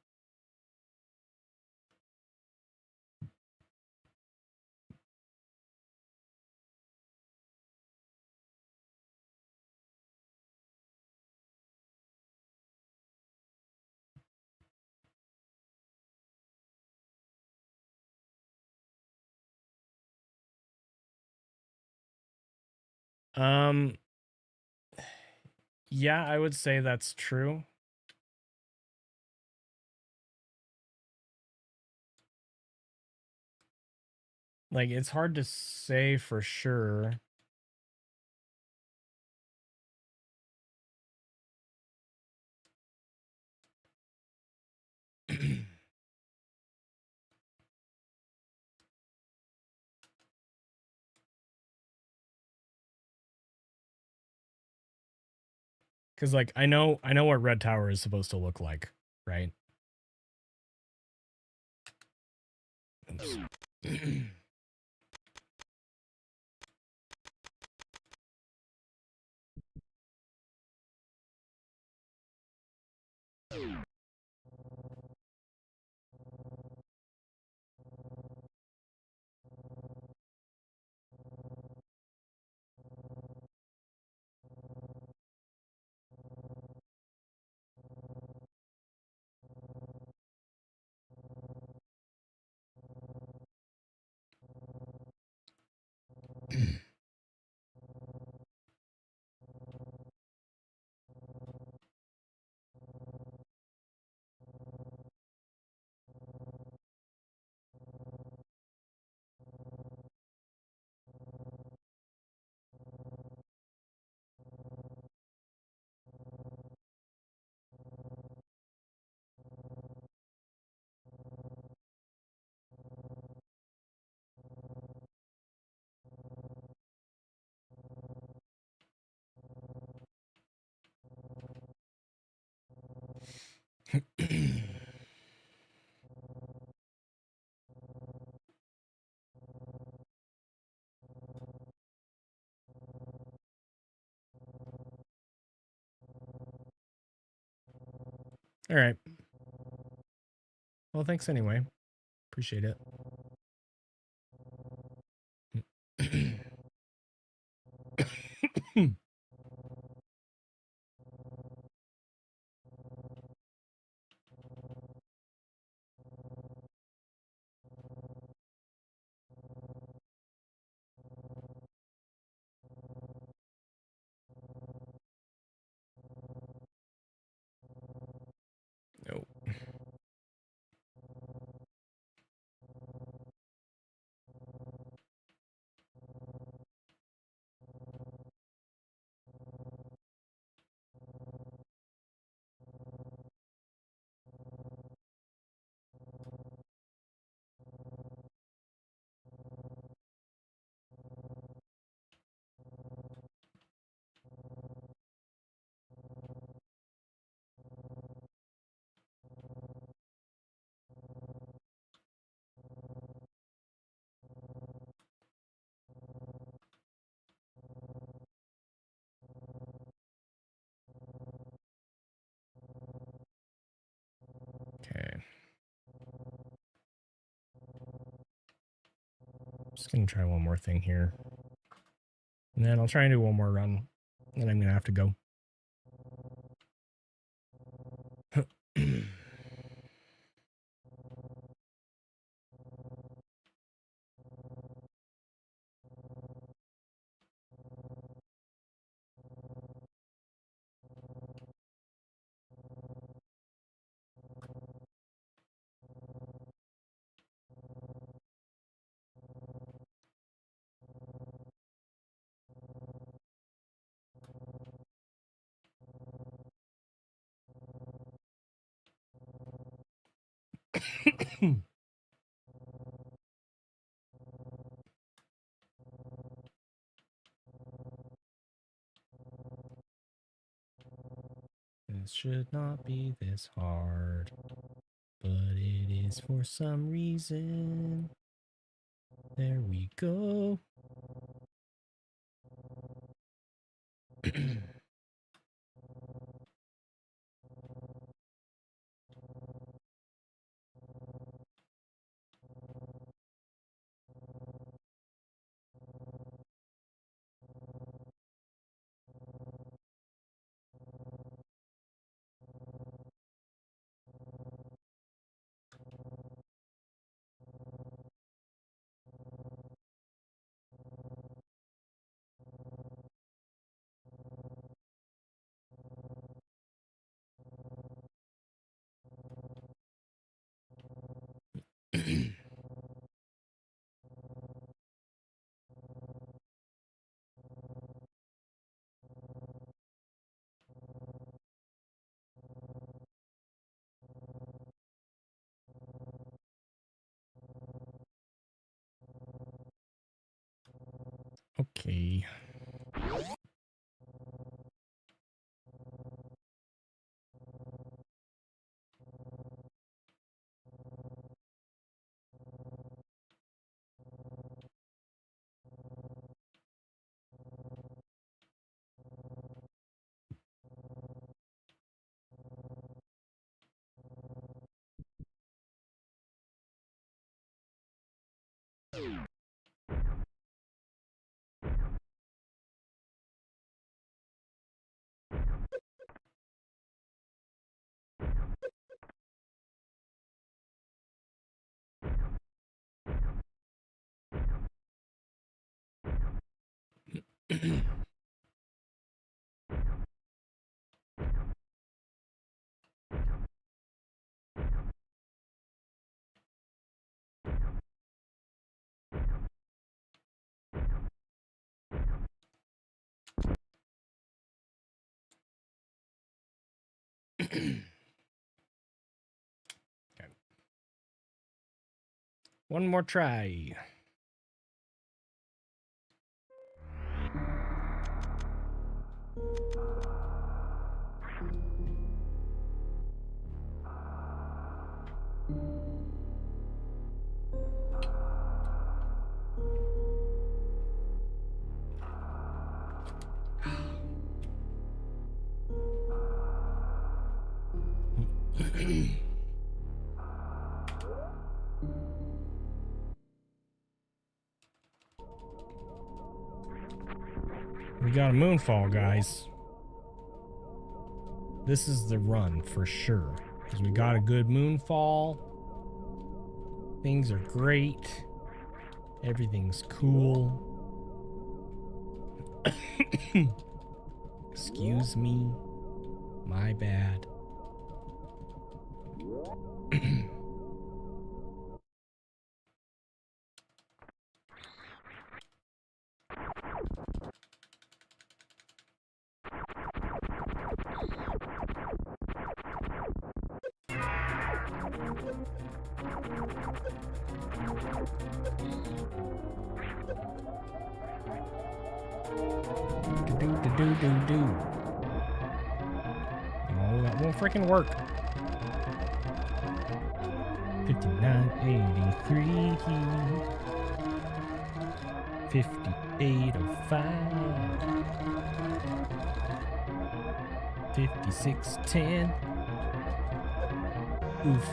Um yeah, I would say that's true. Like it's hard to say for sure. Cuz like I know what Red Tower is supposed to look like, right? All right. Well, thanks anyway. Appreciate it. Nope. Okay. Just gonna try one more thing here. And then I'll try and do one more run. And then I'm gonna have to go. This should not be this hard, but it is for some reason. There we go. Okay. Okay. One more try. We got a moonfall, guys. This is the run for sure. Because we got a good moonfall. Things are great. Everything's cool. Excuse me. My bad. Do. Oh, that won't freaking work. 5983. 5805. 5610. Oof.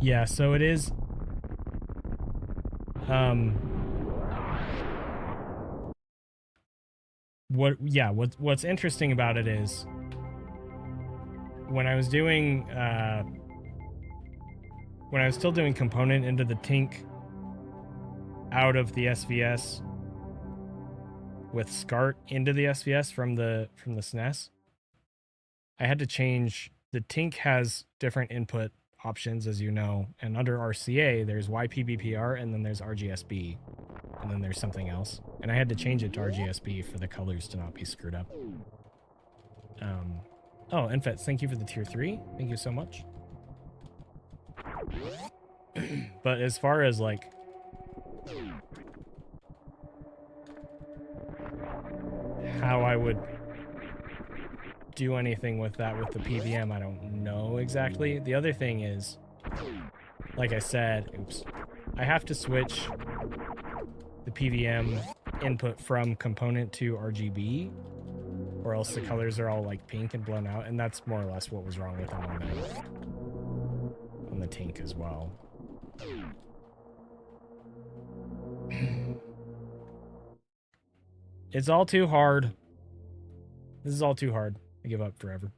Yeah, so it is what's interesting about it is when I was doing when I was still doing component into the TINK out of the SVS with SCART into the SVS from the SNES, I had to change. The TINK has different input options, as you know, and under RCA there's YPBPR and then there's RGSB and then there's something else, and I had to change it to RGSB for the colors to not be screwed up. Oh, Enfets, thank you for the tier 3. Thank you so much. But as far as like how I would do anything with that with the PVM, I don't know exactly. The other thing is, like I said, I have to switch the PVM input from component to RGB, or else the colors are all like pink and blown out, and that's more or less what was wrong with them on the TINK as well. It's all too hard. This is all too hard. I give up forever.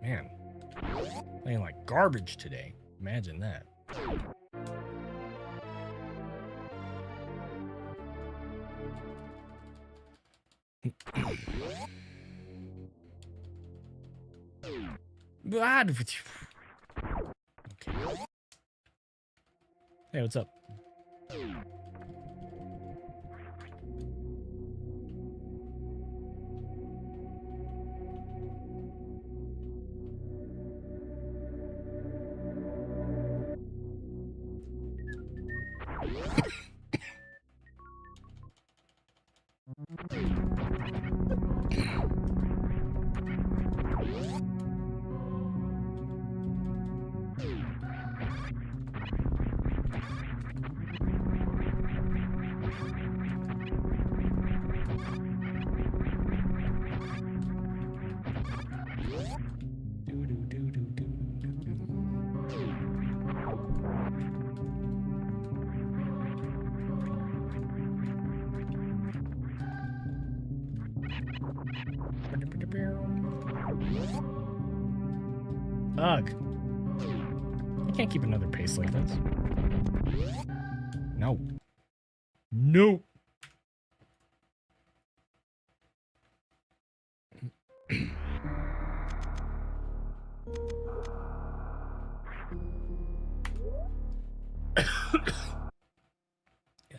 Man, playing like garbage today. Imagine that. Okay. Hey, what's up? Ugh. I can't keep another pace like this. No. No. Yeah.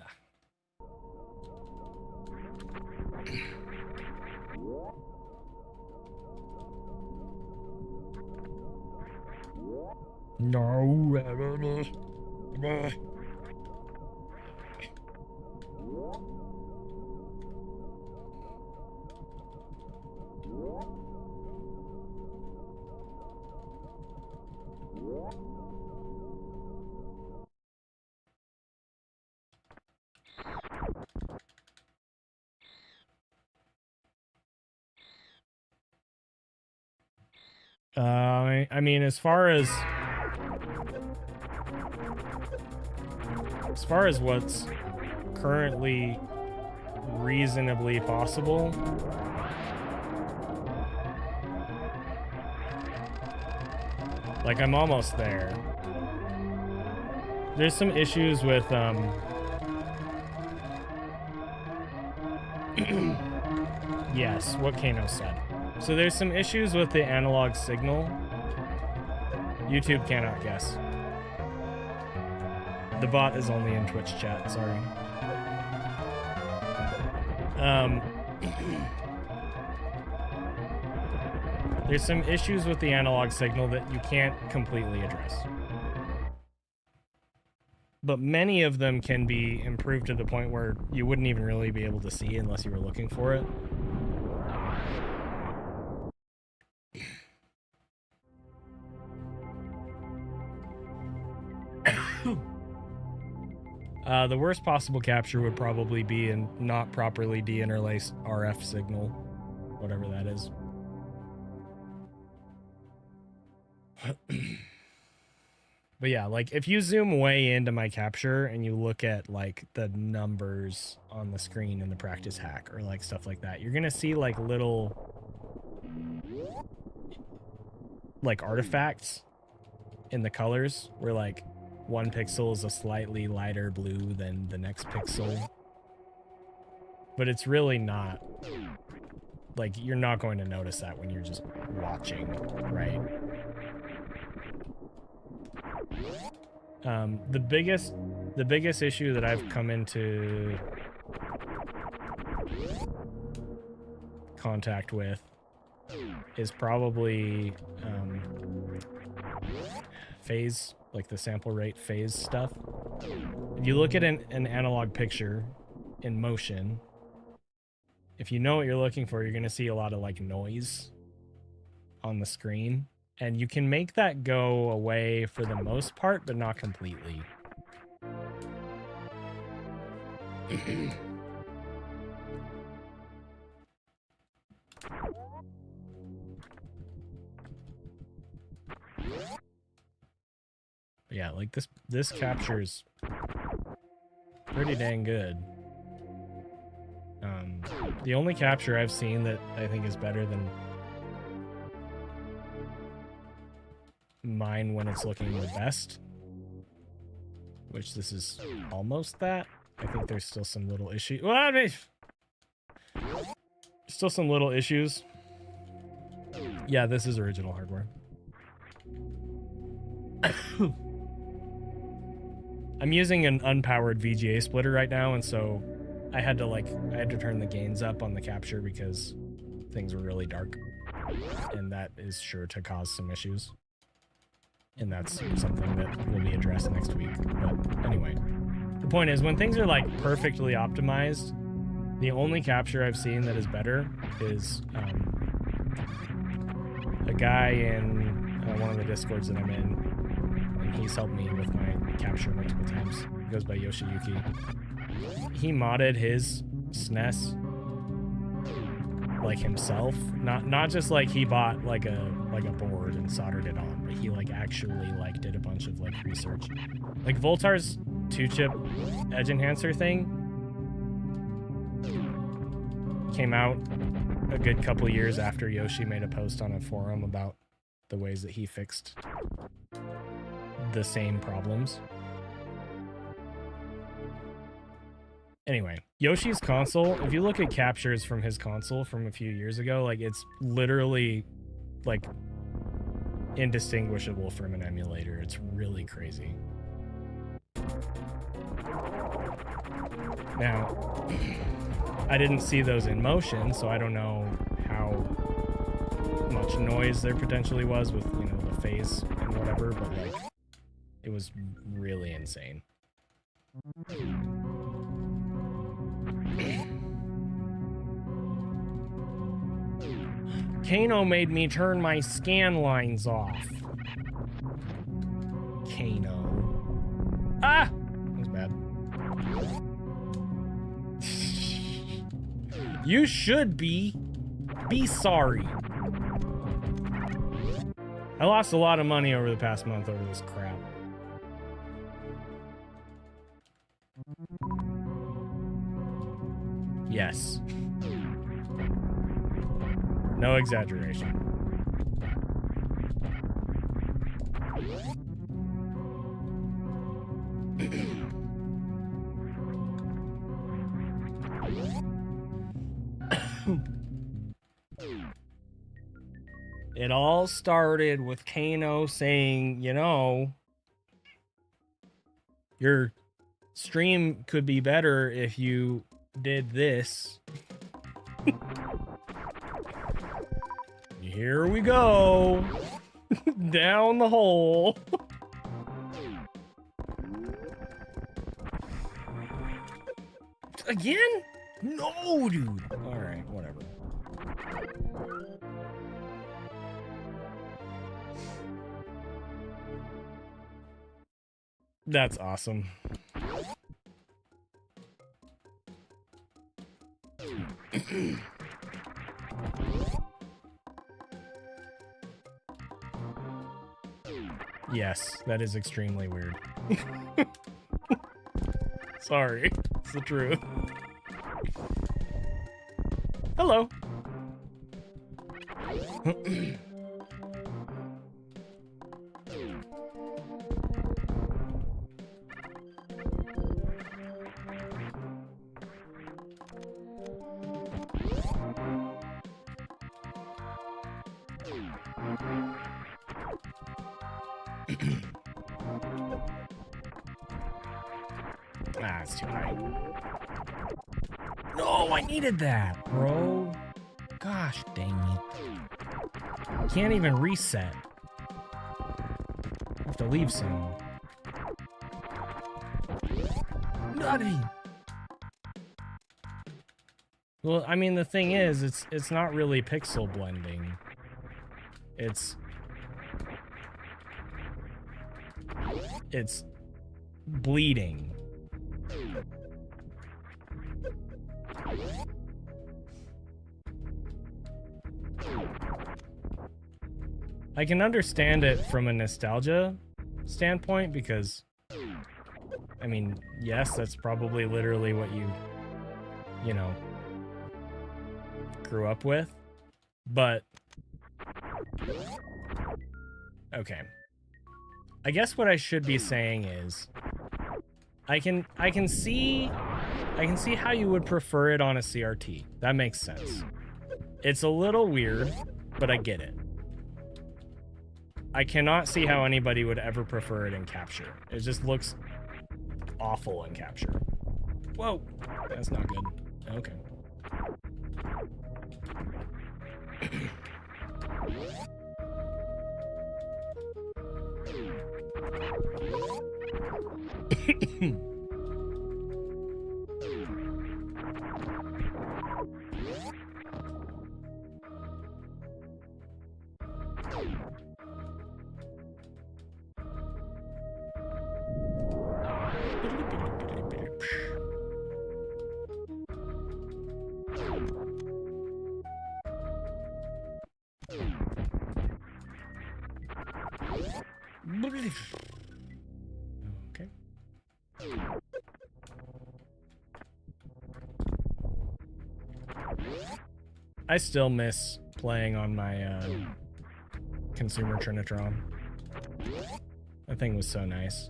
No. I mean, as far as what's currently reasonably possible, like, I'm almost there. There's some issues with, yes, what Kano said. So there's some issues with the analog signal. YouTube cannot guess. The bot is only in Twitch chat, sorry. There's some issues with the analog signal that you can't completely address. But many of them can be improved to the point where you wouldn't even really be able to see unless you were looking for it. The worst possible capture would probably be a not properly deinterlaced RF signal, whatever that is. But yeah, like, if you zoom way into my capture and you look at, like, the numbers on the screen in the practice hack or, like, stuff like that, you're gonna see, like, little, like, artifacts in the colors where, like, one pixel is a slightly lighter blue than the next pixel. But it's really not, like, you're not going to notice that when you're just watching, right? The biggest issue that I've come into contact with is probably phase, like the sample rate phase stuff. If you look at an analog picture in motion, if you know what you're looking for, you're gonna see a lot of, like, noise on the screen. And you can make that go away for the most part, but not completely. But yeah, like, this captures pretty dang good. The only capture I've seen that I think is better than mine when it's looking the best, which this is almost that. I think there's still some little issues. Still some little issues. Yeah, this is original hardware. I'm using an unpowered VGA splitter right now, and so I had to turn the gains up on the capture because things were really dark, and that is sure to cause some issues. And that's something that will be addressed next week. But anyway, the point is, when things are, like, perfectly optimized, the only capture I've seen that is better is a guy in one of the Discords that I'm in, and he's helped me with my capture multiple times. He goes by Yoshiyuki. He modded his SNES like himself, not just like he bought like a board and soldered it on, but he, like, actually, like, did a bunch of, like, research. Like, Voltar's 2-chip edge enhancer thing came out a good couple years after Yoshi made a post on a forum about the ways that he fixed the same problems. Anyway, Yoshi's console, if you look at captures from his console from a few years ago, like, it's literally, like, indistinguishable from an emulator. It's really crazy. Now, I didn't see those in motion, so I don't know how much noise there potentially was with, you know, the phase and whatever, but like, it was really insane. Kano made me turn my scan lines off. Kano. Ah! That was bad. You should be sorry. I lost a lot of money over the past month over this crap. Yes. No exaggeration. It all started with Kano saying, you know, your stream could be better if you did this. Here we go. Down the hole. Again? No, dude. All right, whatever. That's awesome. Yes, that is extremely weird. Sorry, it's the truth. Hello. Ah, it's too high. No, I needed that, bro. Gosh dang it. Can't even reset. I have to leave soon. Nutty. Well, I mean, the thing is, it's not really pixel blending. It's bleeding. I can understand it from a nostalgia standpoint because, I mean, yes, that's probably literally what you know, grew up with, but okay. I guess what I should be saying is I can see how you would prefer it on a CRT. That makes sense. It's a little weird, but I get it. I cannot see how anybody would ever prefer it in capture. It just looks awful in capture. Whoa, that's not good. Okay. Okay. I still miss playing on my consumer Trinitron. That thing was so nice.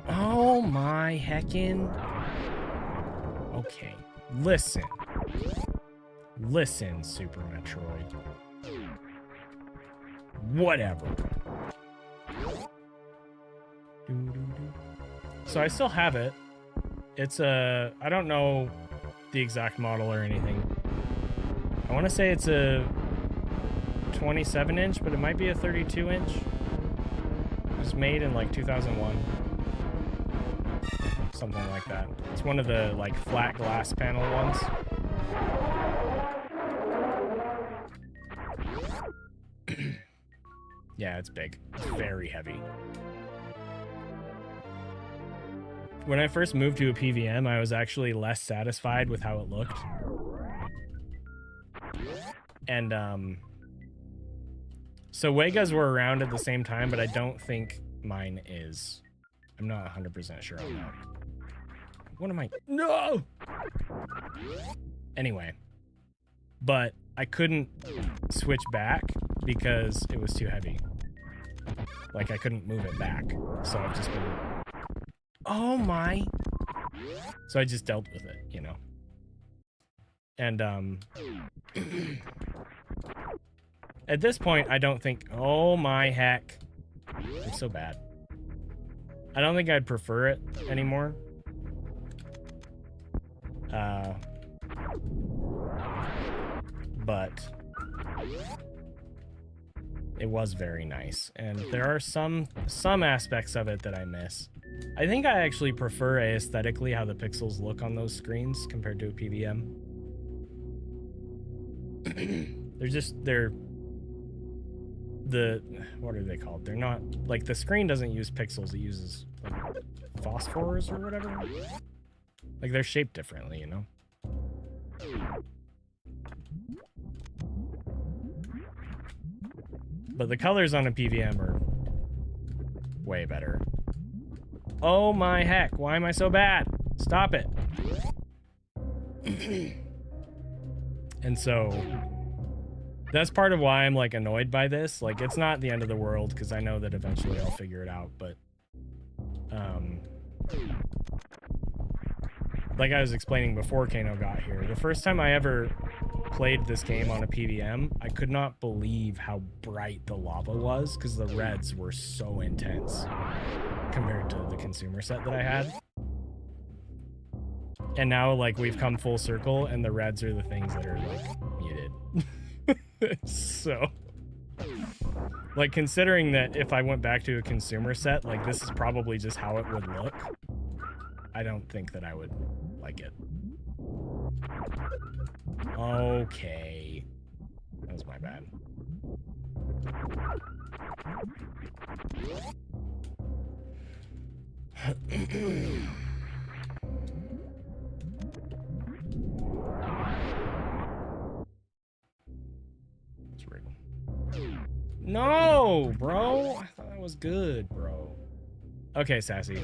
Oh my heckin'. Okay, listen. Listen, Super Metroid. Whatever. So I still have it. It's a, I don't know the exact model or anything. I want to say it's a 27 inch, but it might be a 32 inch. It was made in like 2001. Something like that. It's one of the like flat glass panel ones. Yeah, it's big. It's very heavy. When I first moved to a PVM, I was actually less satisfied with how it looked. And so Wegas were around at the same time, but I don't think mine is. I'm not 100% sure on that. What am I? No! Anyway. But I couldn't switch back because it was too heavy. Like, I couldn't move it back. So I've just been... Oh my! So I just dealt with it, you know? And, at this point, I don't think... Oh my heck. I'm so bad. I don't think I'd prefer it anymore. But it was very nice, and there are some aspects of it that I miss. I think I actually prefer aesthetically how the pixels look on those screens compared to a PVM. What are they called? They're not, like, the screen doesn't use pixels, it uses, like, phosphors or whatever. Like, they're shaped differently, you know? But the colors on a PVM are way better. Oh my heck, why am I so bad? Stop it. And so that's part of why I'm like annoyed by this. Like, it's not the end of the world because I know that eventually I'll figure it out, but like I was explaining before Kano got here, the first time I ever played this game on a PVM, I could not believe how bright the lava was because the reds were so intense compared to the consumer set that I had. And now, like, we've come full circle and the reds are the things that are, like, muted. So, like, considering that if I went back to a consumer set, like, this is probably just how it would look, I don't think that I would like it. Okay. That was my bad. That's weird. No, bro! I thought that was good, bro. Okay, Sassy.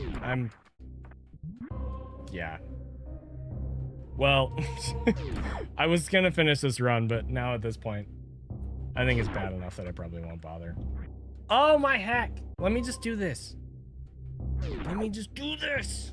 Yeah. Well, I was gonna finish this run, but now at this point, I think it's bad enough that I probably won't bother. Oh my heck! Let me just do this. Let me just do this!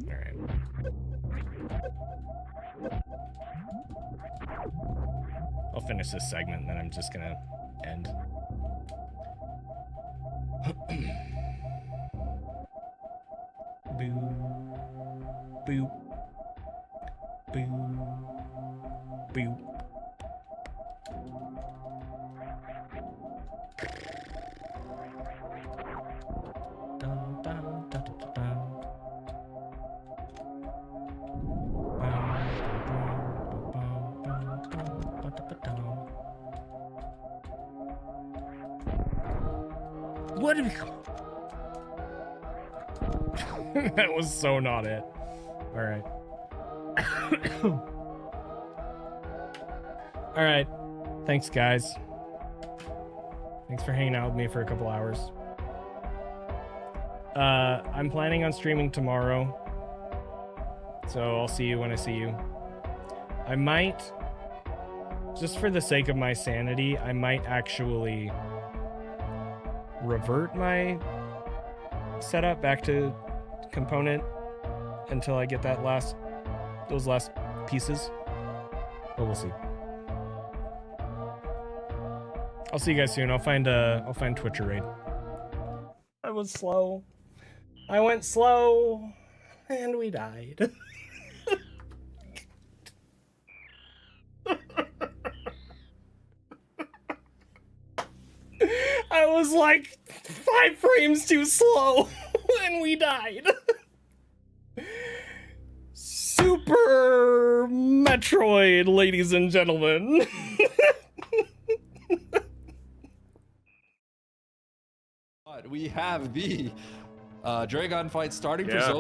Alright. I'll finish this segment, and then I'm just gonna end. Boo. Boop. Boo. Boop. What did we... That was so not it. Alright. Alright. Thanks, guys. Thanks for hanging out with me for a couple hours. I'm planning on streaming tomorrow. So I'll see you when I see you. I might, just for the sake of my sanity, I might actually revert my setup back to component until I get that those last pieces. But we'll see. I'll see you guys soon. I'll find Twitcher raid. I was slow. I went slow, and we died. I was like 5 frames too slow, and we died. Super Metroid, ladies and gentlemen.
We have the Dragon fight starting for